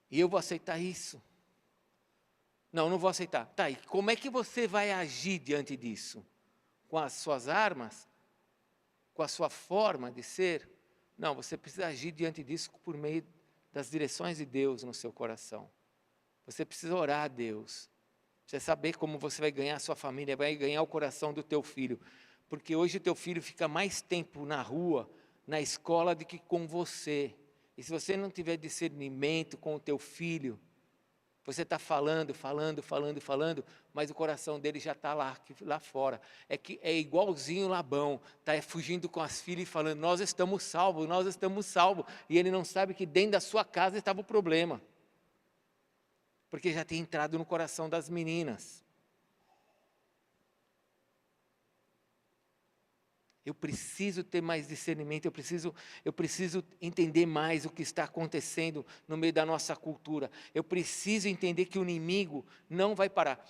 [SPEAKER 1] E eu vou aceitar isso? Não vou aceitar. Tá, e como é que você vai agir diante disso? Com as suas armas? Com a sua forma de ser? Não, você precisa agir diante disso por meio das direções de Deus no seu coração. Você precisa orar a Deus. Precisa saber como você vai ganhar a sua família, vai ganhar o coração do teu filho. Porque hoje o teu filho fica mais tempo na rua, na escola, do que com você. E se você não tiver discernimento com o teu filho, você está falando, mas o coração dele já está lá fora. É igualzinho Labão, está fugindo com as filhas e falando, nós estamos salvos. E ele não sabe que dentro da sua casa estava o problema. Porque já tinha entrado no coração das meninas. Eu preciso ter mais discernimento, eu preciso entender mais o que está acontecendo no meio da nossa cultura. Eu preciso entender que o inimigo não vai parar.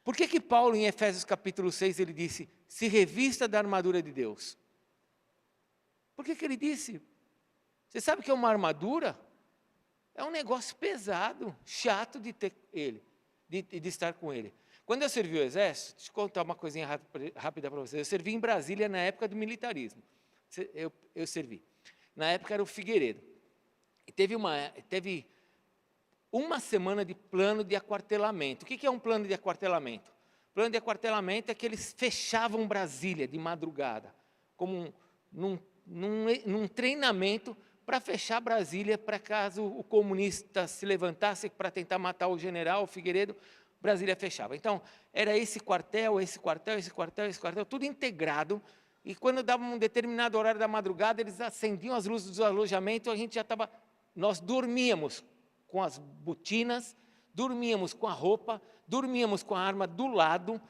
[SPEAKER 1] Por que Paulo, em Efésios capítulo 6, ele disse, se revista da armadura de Deus? Por que ele disse? Você sabe o que é uma armadura? É um negócio pesado, chato de ter ele, de estar com ele. Quando eu servi o exército, deixa eu contar uma coisinha rápida para vocês. Eu servi em Brasília na época do militarismo. Eu servi. Na época era o Figueiredo. E teve uma semana de plano de aquartelamento. O que é um plano de aquartelamento? Plano de aquartelamento é que eles fechavam Brasília de madrugada, como num treinamento para fechar Brasília, para caso o comunista se levantasse para tentar matar o general, o Figueiredo, Brasília fechava. Então, era esse quartel, tudo integrado. E quando dava um determinado horário da madrugada, eles acendiam as luzes do alojamento, a gente já estava... Nós dormíamos com as botinas, dormíamos com a roupa, dormíamos com a arma do lado,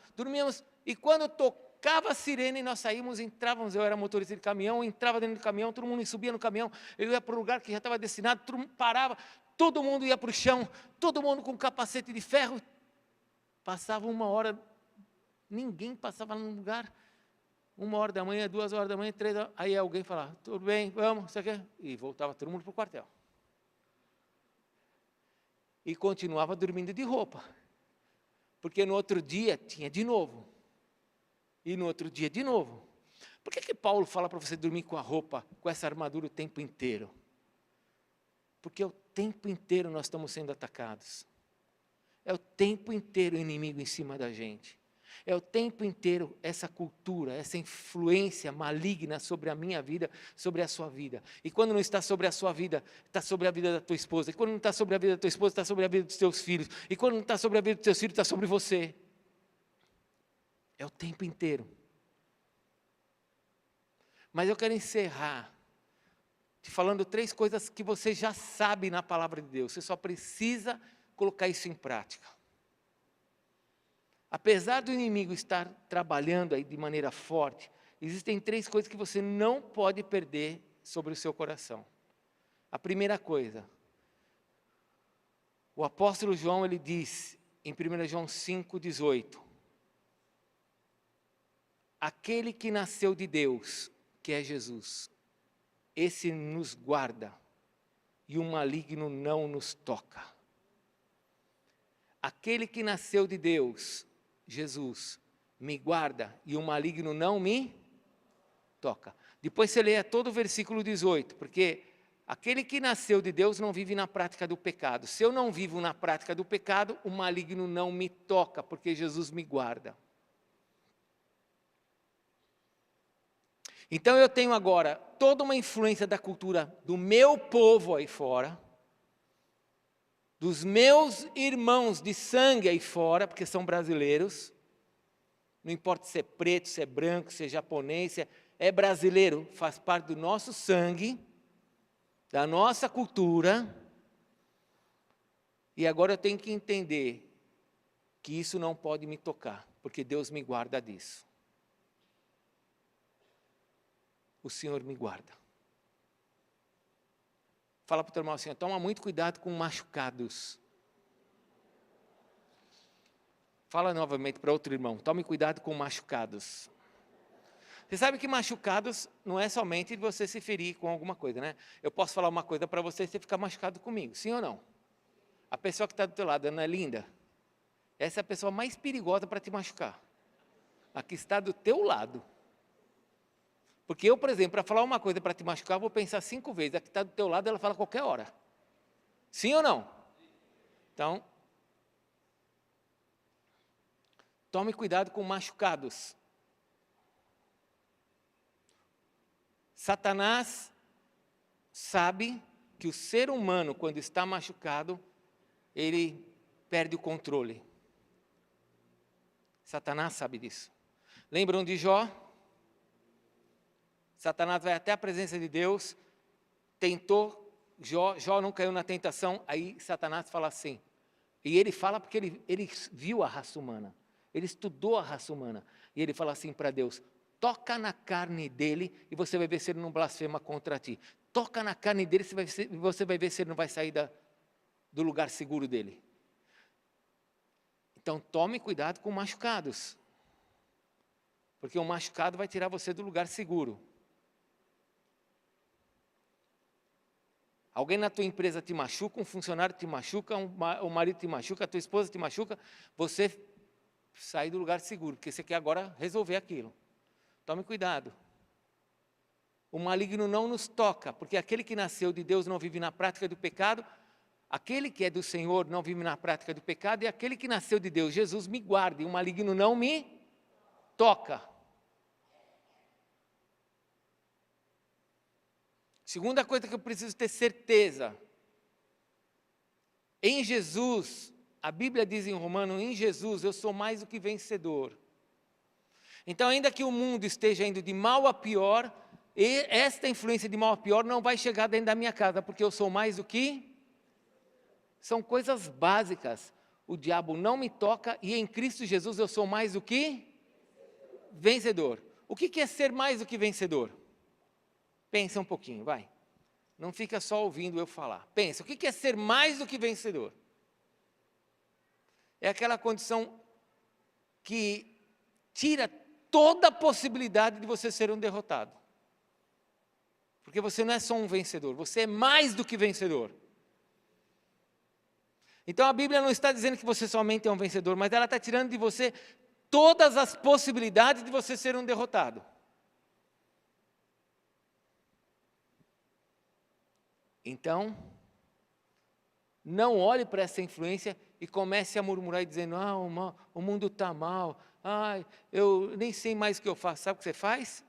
[SPEAKER 1] e quando tocava a sirene, nós saímos, entrávamos, eu era motorista de caminhão, entrava dentro do caminhão, todo mundo subia no caminhão, eu ia para o lugar que já estava destinado, todo mundo parava, todo mundo ia para o chão, todo mundo com capacete de ferro. Passava 1 hora, ninguém passava no lugar, 1h da manhã, 2h da manhã, 3h, aí alguém falava, tudo bem, vamos, você quer? E voltava todo mundo para o quartel. E continuava dormindo de roupa, porque no outro dia tinha de novo, e no outro dia de novo. Por que Paulo fala para você dormir com a roupa, com essa armadura o tempo inteiro? Porque o tempo inteiro nós estamos sendo atacados. É o tempo inteiro o inimigo em cima da gente. É o tempo inteiro essa cultura, essa influência maligna sobre a minha vida, sobre a sua vida. E quando não está sobre a sua vida, está sobre a vida da tua esposa. E quando não está sobre a vida da tua esposa, está sobre a vida dos teus filhos. E quando não está sobre a vida dos teus filhos, está sobre você. É o tempo inteiro. Mas eu quero encerrar te falando 3 coisas que você já sabe na palavra de Deus. Você só precisa colocar isso em prática. Apesar do inimigo estar trabalhando aí de maneira forte, existem 3 coisas que você não pode perder sobre o seu coração. A primeira coisa, o apóstolo João, ele diz em 1 João 5,18, aquele que nasceu de Deus, que é Jesus, esse nos guarda e o maligno não nos toca. Aquele que nasceu de Deus, Jesus, me guarda e o maligno não me toca. Depois você leia todo o versículo 18, porque aquele que nasceu de Deus não vive na prática do pecado. Se eu não vivo na prática do pecado, o maligno não me toca, porque Jesus me guarda. Então eu tenho agora toda uma influência da cultura do meu povo aí fora, dos meus irmãos de sangue aí fora, porque são brasileiros, não importa se é preto, se é branco, se é japonês, se é brasileiro, faz parte do nosso sangue, da nossa cultura, e agora eu tenho que entender que isso não pode me tocar, porque Deus me guarda disso. O Senhor me guarda. Fala para o teu irmão assim, toma muito cuidado com machucados. Fala novamente para outro irmão, tome cuidado com machucados. Você sabe que machucados não é somente você se ferir com alguma coisa, né? Eu posso falar uma coisa para você e você ficar machucado comigo, sim ou não? A pessoa que está do teu lado, não é linda? Essa é a pessoa mais perigosa para te machucar. A que está do teu lado. Porque eu, por exemplo, para falar uma coisa para te machucar, eu vou pensar 5 vezes. A que está do teu lado, ela fala a qualquer hora. Sim ou não? Então, tome cuidado com machucados. Satanás sabe que o ser humano, quando está machucado, ele perde o controle. Satanás sabe disso. Lembram de Jó? Satanás vai até a presença de Deus, tentou Jó não caiu na tentação, aí Satanás fala assim, e ele fala porque ele viu a raça humana, ele estudou a raça humana, e ele fala assim para Deus, toca na carne dele e você vai ver se ele não blasfema contra ti. Toca na carne dele e você vai ver se ele não vai sair do lugar seguro dele. Então tome cuidado com machucados, porque o machucado vai tirar você do lugar seguro. Alguém na tua empresa te machuca, um funcionário te machuca, um marido te machuca, a tua esposa te machuca, você sai do lugar seguro, porque você quer agora resolver aquilo. Tome cuidado. O maligno não nos toca, porque aquele que nasceu de Deus não vive na prática do pecado, aquele que é do Senhor não vive na prática do pecado, e aquele que nasceu de Deus, Jesus, me guarde, o maligno não me toca. Segunda coisa que eu preciso ter certeza, em Jesus, a Bíblia diz em Romanos, em Jesus eu sou mais do que vencedor. Então ainda que o mundo esteja indo de mal a pior, e esta influência de mal a pior não vai chegar dentro da minha casa, porque eu sou mais do que... São coisas básicas, o diabo não me toca e em Cristo Jesus eu sou mais do que vencedor. O que é ser mais do que vencedor? Pensa um pouquinho, vai. Não fica só ouvindo eu falar. Pensa, o que é ser mais do que vencedor? É aquela condição que tira toda a possibilidade de você ser um derrotado. Porque você não é só um vencedor, você é mais do que vencedor. Então a Bíblia não está dizendo que você somente é um vencedor, mas ela está tirando de você todas as possibilidades de você ser um derrotado. Então, não olhe para essa influência e comece a murmurar e dizendo, o mundo está mal, eu nem sei mais o que eu faço. Sabe o que você faz?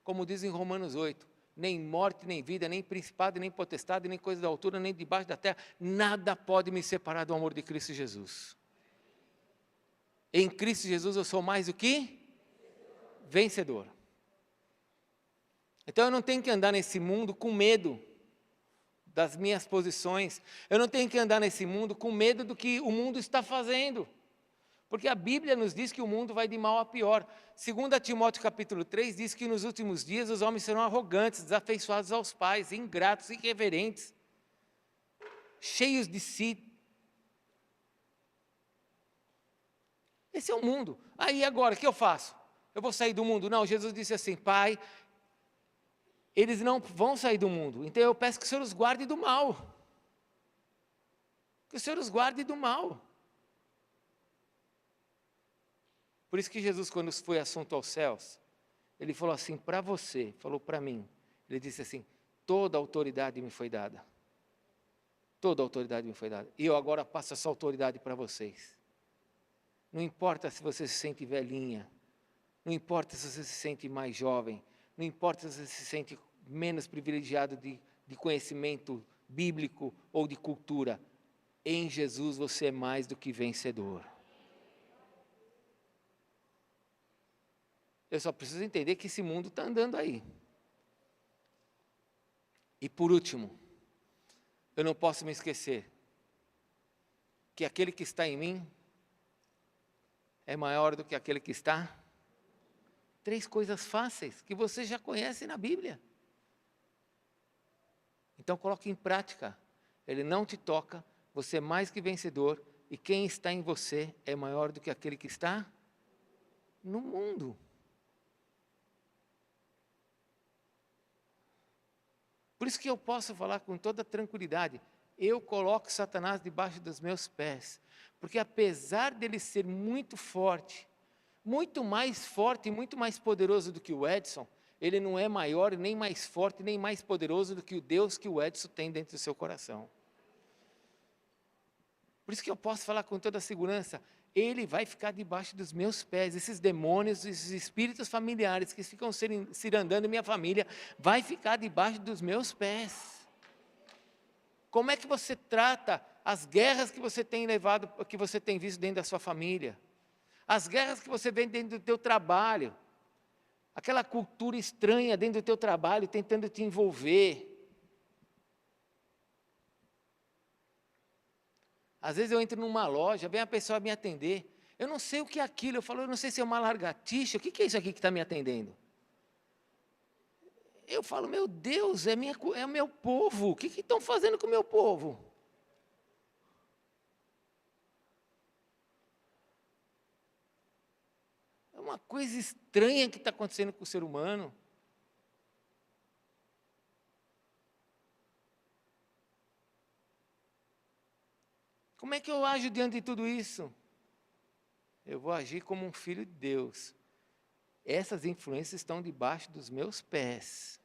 [SPEAKER 1] Como diz em Romanos 8, nem morte, nem vida, nem principado, nem potestade, nem coisa da altura, nem debaixo da terra, nada pode me separar do amor de Cristo Jesus. Em Cristo Jesus eu sou mais do que vencedor. Então eu não tenho que andar nesse mundo com medo das minhas posições, eu não tenho que andar nesse mundo com medo do que o mundo está fazendo, porque a Bíblia nos diz que o mundo vai de mal a pior. 2 Timóteo capítulo 3 diz que nos últimos dias os homens serão arrogantes, desafeiçoados aos pais, ingratos, irreverentes, cheios de si. Esse é o mundo. Aí agora, o que eu faço? Eu vou sair do mundo? Não, Jesus disse assim, Pai, eles não vão sair do mundo, então eu peço que o Senhor os guarde do mal. Que o Senhor os guarde do mal. Por isso que Jesus, quando foi assunto aos céus, ele falou assim, para você, falou para mim, ele disse assim, toda autoridade me foi dada. Toda autoridade me foi dada. E eu agora passo essa autoridade para vocês. Não importa se você se sente velhinha, não importa se você se sente mais jovem, não importa se você se sente menos privilegiado de conhecimento bíblico ou de cultura, em Jesus você é mais do que vencedor. Eu só preciso entender que esse mundo está andando aí. E por último, eu não posso me esquecer que aquele que está em mim é maior do que aquele que está. 3 coisas fáceis que você já conhece na Bíblia. Então coloque em prática. Ele não te toca, você é mais que vencedor, e quem está em você é maior do que aquele que está no mundo. Por isso que eu posso falar com toda tranquilidade, eu coloco Satanás debaixo dos meus pés, porque apesar dele ser muito forte, muito mais forte e muito mais poderoso do que o Edson, Ele não é maior, nem mais forte, nem mais poderoso do que o Deus que o Edson tem dentro do seu coração. Por isso que eu posso falar com toda segurança, ele vai ficar debaixo dos meus pés. Esses demônios, esses espíritos familiares que ficam cirandando minha família, vai ficar debaixo dos meus pés. Como é que você trata as guerras que você tem levado, que você tem visto dentro da sua família? As guerras que você vê dentro do teu trabalho? Aquela cultura estranha dentro do teu trabalho, tentando te envolver. Às vezes eu entro numa loja, vem a pessoa me atender. Eu não sei o que é aquilo. Eu falo, eu não sei se é uma lagartixa. O que é isso aqui que está me atendendo? Eu falo, meu Deus, é o meu povo. O que estão fazendo com o meu povo? É uma coisa estranha que está acontecendo com o ser humano. Como é que eu ajo diante de tudo isso? Eu vou agir como um filho de Deus. Essas influências estão debaixo dos meus pés.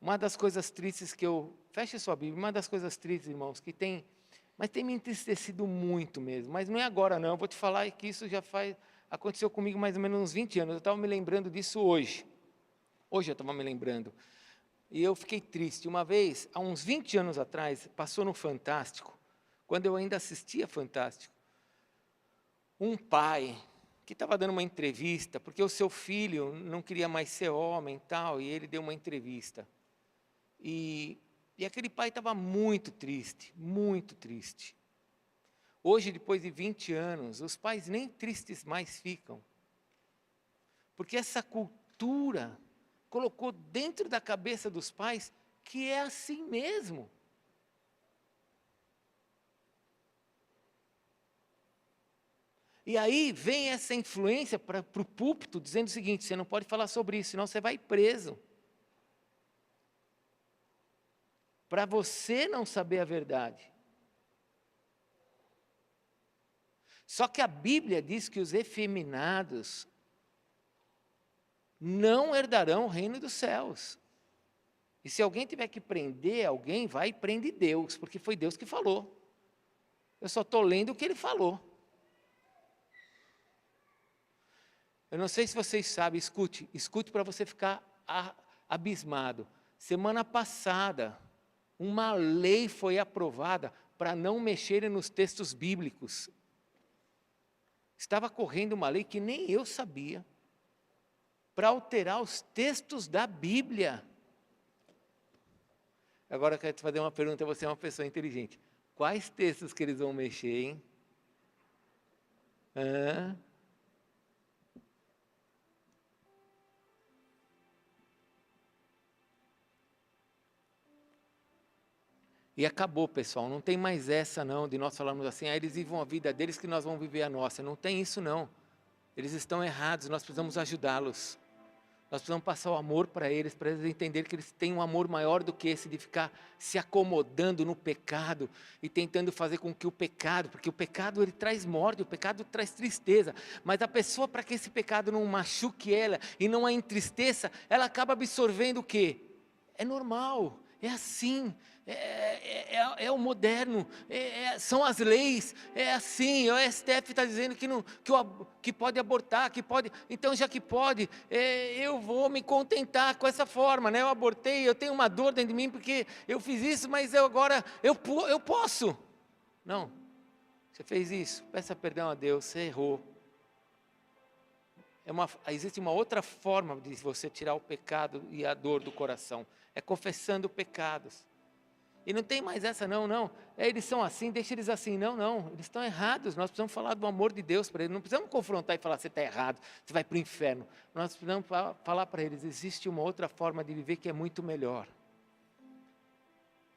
[SPEAKER 1] Uma das coisas tristes que feche sua Bíblia, uma das coisas tristes, irmãos, mas tem me entristecido muito mesmo, mas não é agora não, eu vou te falar que isso aconteceu comigo mais ou menos uns 20 anos, eu estava me lembrando disso hoje eu estava me lembrando, e eu fiquei triste. Uma vez, há uns 20 anos atrás, passou no Fantástico, quando eu ainda assistia Fantástico, um pai que estava dando uma entrevista, porque o seu filho não queria mais ser homem e ele deu uma entrevista. E aquele pai estava muito triste, muito triste. Hoje, depois de 20 anos, os pais nem tristes mais ficam. Porque essa cultura colocou dentro da cabeça dos pais que é assim mesmo. E aí vem essa influência para o púlpito, dizendo o seguinte, você não pode falar sobre isso, senão você vai preso. Para você não saber a verdade. Só que a Bíblia diz que os efeminados não herdarão o reino dos céus. E se alguém tiver que prender alguém, vai e prende Deus, porque foi Deus que falou. Eu só estou lendo o que Ele falou. Eu não sei se vocês sabem, escute para você ficar abismado. Semana passada, uma lei foi aprovada para não mexerem nos textos bíblicos. Estava correndo uma lei que nem eu sabia, para alterar os textos da Bíblia. Agora eu quero te fazer uma pergunta, você é uma pessoa inteligente. Quais textos que eles vão mexer, hein? E acabou, pessoal, não tem mais essa não, de nós falarmos assim, eles vivam a vida deles que nós vamos viver a nossa. Não tem isso não. Eles estão errados, nós precisamos ajudá-los. Nós precisamos passar o amor para eles entenderem que eles têm um amor maior do que esse de ficar se acomodando no pecado e tentando fazer com que o pecado, porque o pecado ele traz morte, o pecado traz tristeza, mas a pessoa, para que esse pecado não machuque ela e não a entristeça, ela acaba absorvendo o quê? É normal, é assim, é o moderno, são as leis, é assim, o STF está dizendo que pode abortar, que pode, então já que pode, eu vou me contentar com essa forma, né? Eu abortei, eu tenho uma dor dentro de mim porque eu fiz isso, mas agora eu posso. Não, você fez isso, peça perdão a Deus, você errou. Existe uma outra forma de você tirar o pecado e a dor do coração, é confessando pecados. E não tem mais essa não, eles são assim, deixa eles assim, não, eles estão errados, nós precisamos falar do amor de Deus para eles, não precisamos confrontar e falar, você está errado, você vai para o inferno, nós precisamos falar para eles, existe uma outra forma de viver que é muito melhor,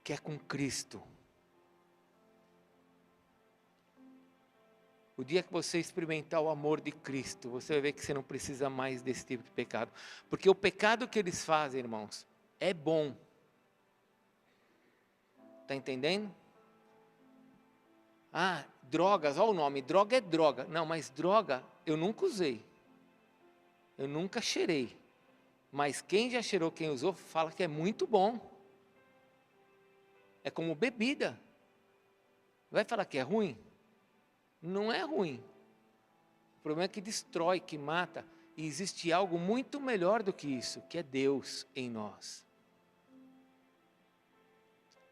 [SPEAKER 1] que é com Cristo. O dia que você experimentar o amor de Cristo, você vai ver que você não precisa mais desse tipo de pecado, porque o pecado que eles fazem, irmãos, é bom. Está entendendo? Drogas, olha o nome, droga é droga. Não, mas droga eu nunca usei. Eu nunca cheirei. Mas quem já cheirou, quem usou, fala que é muito bom. É como bebida. Vai falar que é ruim? Não é ruim. O problema é que destrói, que mata. E existe algo muito melhor do que isso, que é Deus em nós.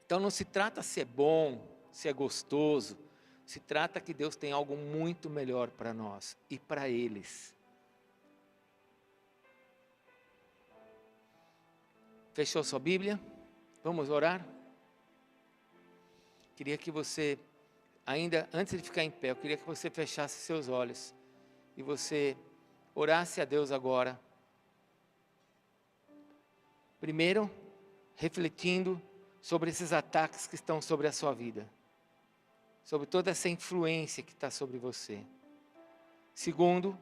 [SPEAKER 1] Então não se trata se é bom, se é gostoso. Se trata que Deus tem algo muito melhor para nós e para eles. Fechou sua Bíblia? Vamos orar? Queria que você, ainda antes de ficar em pé, eu queria que você fechasse seus olhos e você orasse a Deus agora. Primeiro, refletindo sobre esses ataques que estão sobre a sua vida, sobre toda essa influência que está sobre você. Segundo,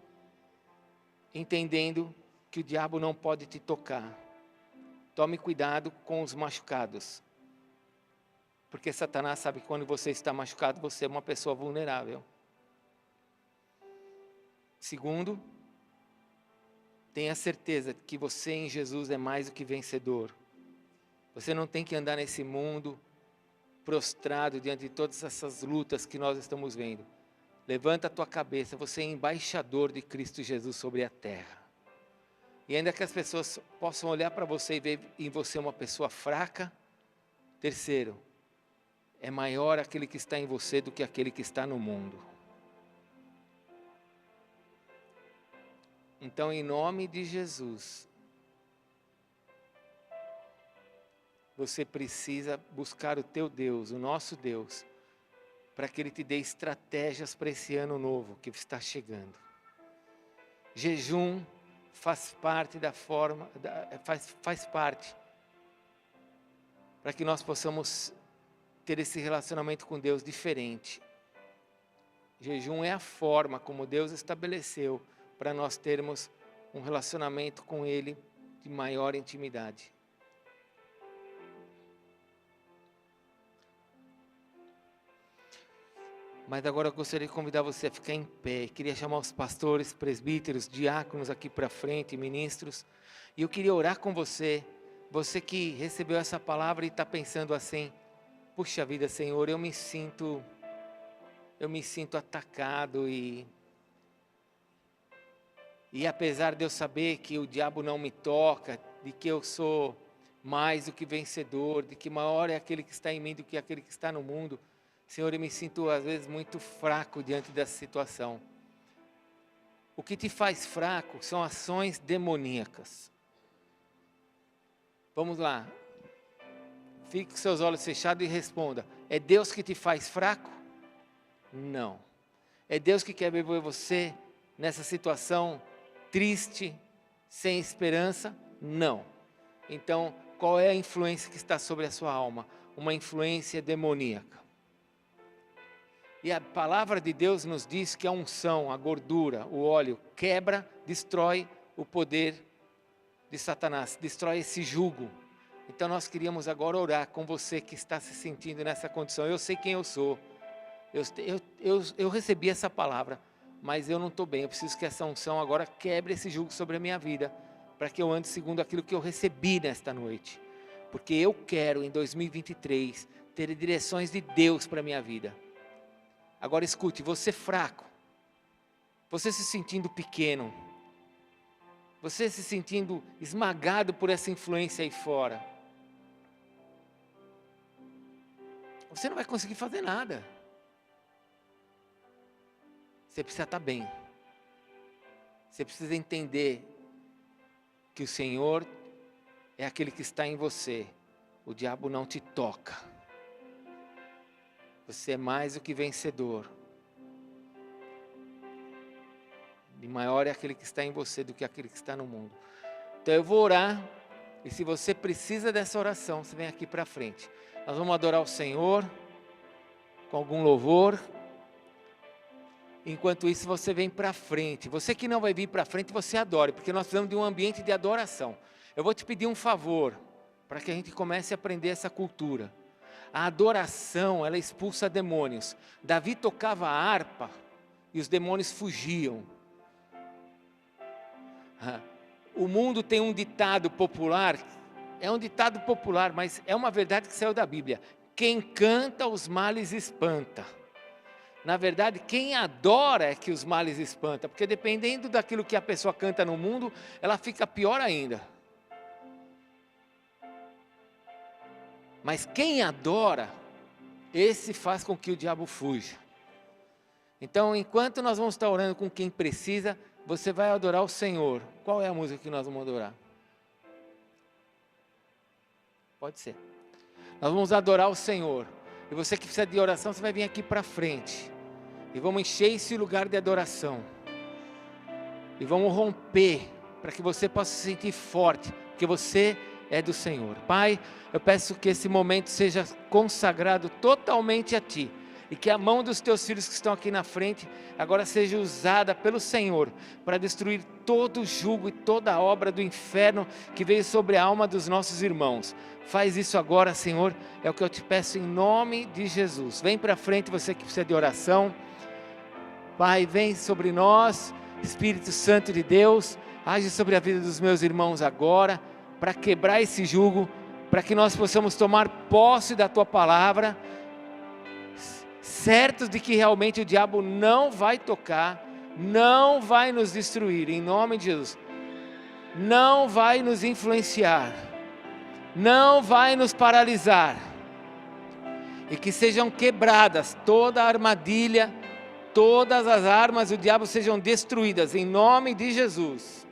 [SPEAKER 1] entendendo que o diabo não pode te tocar. Tome cuidado com os machucados. Porque Satanás sabe que quando você está machucado, você é uma pessoa vulnerável. Segundo, tenha certeza que você em Jesus é mais do que vencedor. Você não tem que andar nesse mundo prostrado diante de todas essas lutas que nós estamos vendo. Levanta a tua cabeça, você é embaixador de Cristo Jesus sobre a terra. E ainda que as pessoas possam olhar para você e ver em você uma pessoa fraca. Terceiro, é maior aquele que está em você do que aquele que está no mundo. Então, em nome de Jesus, você precisa buscar o teu Deus, o nosso Deus, para que Ele te dê estratégias para esse ano novo que está chegando. Jejum faz parte da forma, faz parte, para que nós possamos ter esse relacionamento com Deus diferente. Jejum é a forma como Deus estabeleceu para nós termos um relacionamento com Ele de maior intimidade. Mas agora eu gostaria de convidar você a ficar em pé. Queria chamar os pastores, presbíteros, diáconos aqui para frente, ministros. E eu queria orar com você. Você que recebeu essa palavra e está pensando assim: puxa vida, Senhor, eu me sinto atacado e apesar de eu saber que o diabo não me toca, de que eu sou mais do que vencedor, de que maior é aquele que está em mim do que aquele que está no mundo, Senhor, eu me sinto às vezes muito fraco diante dessa situação. O que te faz fraco são ações demoníacas. Vamos lá. Fique com seus olhos fechados e responda: é Deus que te faz fraco? Não. É Deus que quer ver você nessa situação triste, sem esperança? Não. Então, qual é a influência que está sobre a sua alma? Uma influência demoníaca. E a palavra de Deus nos diz que a unção, a gordura, o óleo, quebra, destrói o poder de Satanás, destrói esse jugo. Então nós queríamos agora orar com você que está se sentindo nessa condição. Eu sei quem eu sou, eu recebi essa palavra, mas eu não estou bem. Eu preciso que essa unção agora quebre esse jugo sobre a minha vida, para que eu ande segundo aquilo que eu recebi nesta noite. Porque eu quero em 2023 ter direções de Deus para a minha vida. Agora escute, você fraco, você se sentindo pequeno, você se sentindo esmagado por essa influência aí fora, você não vai conseguir fazer nada. Você precisa estar bem. Você precisa entender que o Senhor é aquele que está em você. O diabo não te toca. Você é mais do que vencedor. E maior é aquele que está em você do que aquele que está no mundo. Então eu vou orar. E se você precisa dessa oração, você vem aqui para frente. Nós vamos adorar o Senhor com algum louvor. Enquanto isso, você vem para frente. Você que não vai vir para frente, você adore, porque nós precisamos de um ambiente de adoração. Eu vou te pedir um favor, para que a gente comece a aprender essa cultura. A adoração, ela expulsa demônios. Davi tocava a harpa e os demônios fugiam. O mundo tem um ditado popular, é um ditado popular, mas é uma verdade que saiu da Bíblia. Quem canta, os males espanta. Na verdade, quem adora é que os males espanta, porque dependendo daquilo que a pessoa canta no mundo, ela fica pior ainda. Mas quem adora, esse faz com que o diabo fuja. Então, enquanto nós vamos estar orando com quem precisa, você vai adorar o Senhor. Qual é a música que nós vamos adorar? Pode ser. Nós vamos adorar o Senhor. E você que precisa de oração, você vai vir aqui para frente. E vamos encher esse lugar de adoração. E vamos romper, para que você possa se sentir forte, porque você é do Senhor. Pai, eu peço que esse momento seja consagrado totalmente a Ti. E que a mão dos Teus filhos que estão aqui na frente, agora seja usada pelo Senhor, para destruir todo o jugo e toda a obra do inferno que veio sobre a alma dos nossos irmãos. Faz isso agora, Senhor, é o que eu te peço em nome de Jesus. Vem para frente, você que precisa de oração. Pai, vem sobre nós, Espírito Santo de Deus, age sobre a vida dos meus irmãos agora, para quebrar esse jugo, para que nós possamos tomar posse da Tua palavra, certos de que realmente o diabo não vai tocar, não vai nos destruir, em nome de Jesus, não vai nos influenciar, não vai nos paralisar, e que sejam quebradas toda a armadilha, todas as armas do diabo sejam destruídas, em nome de Jesus.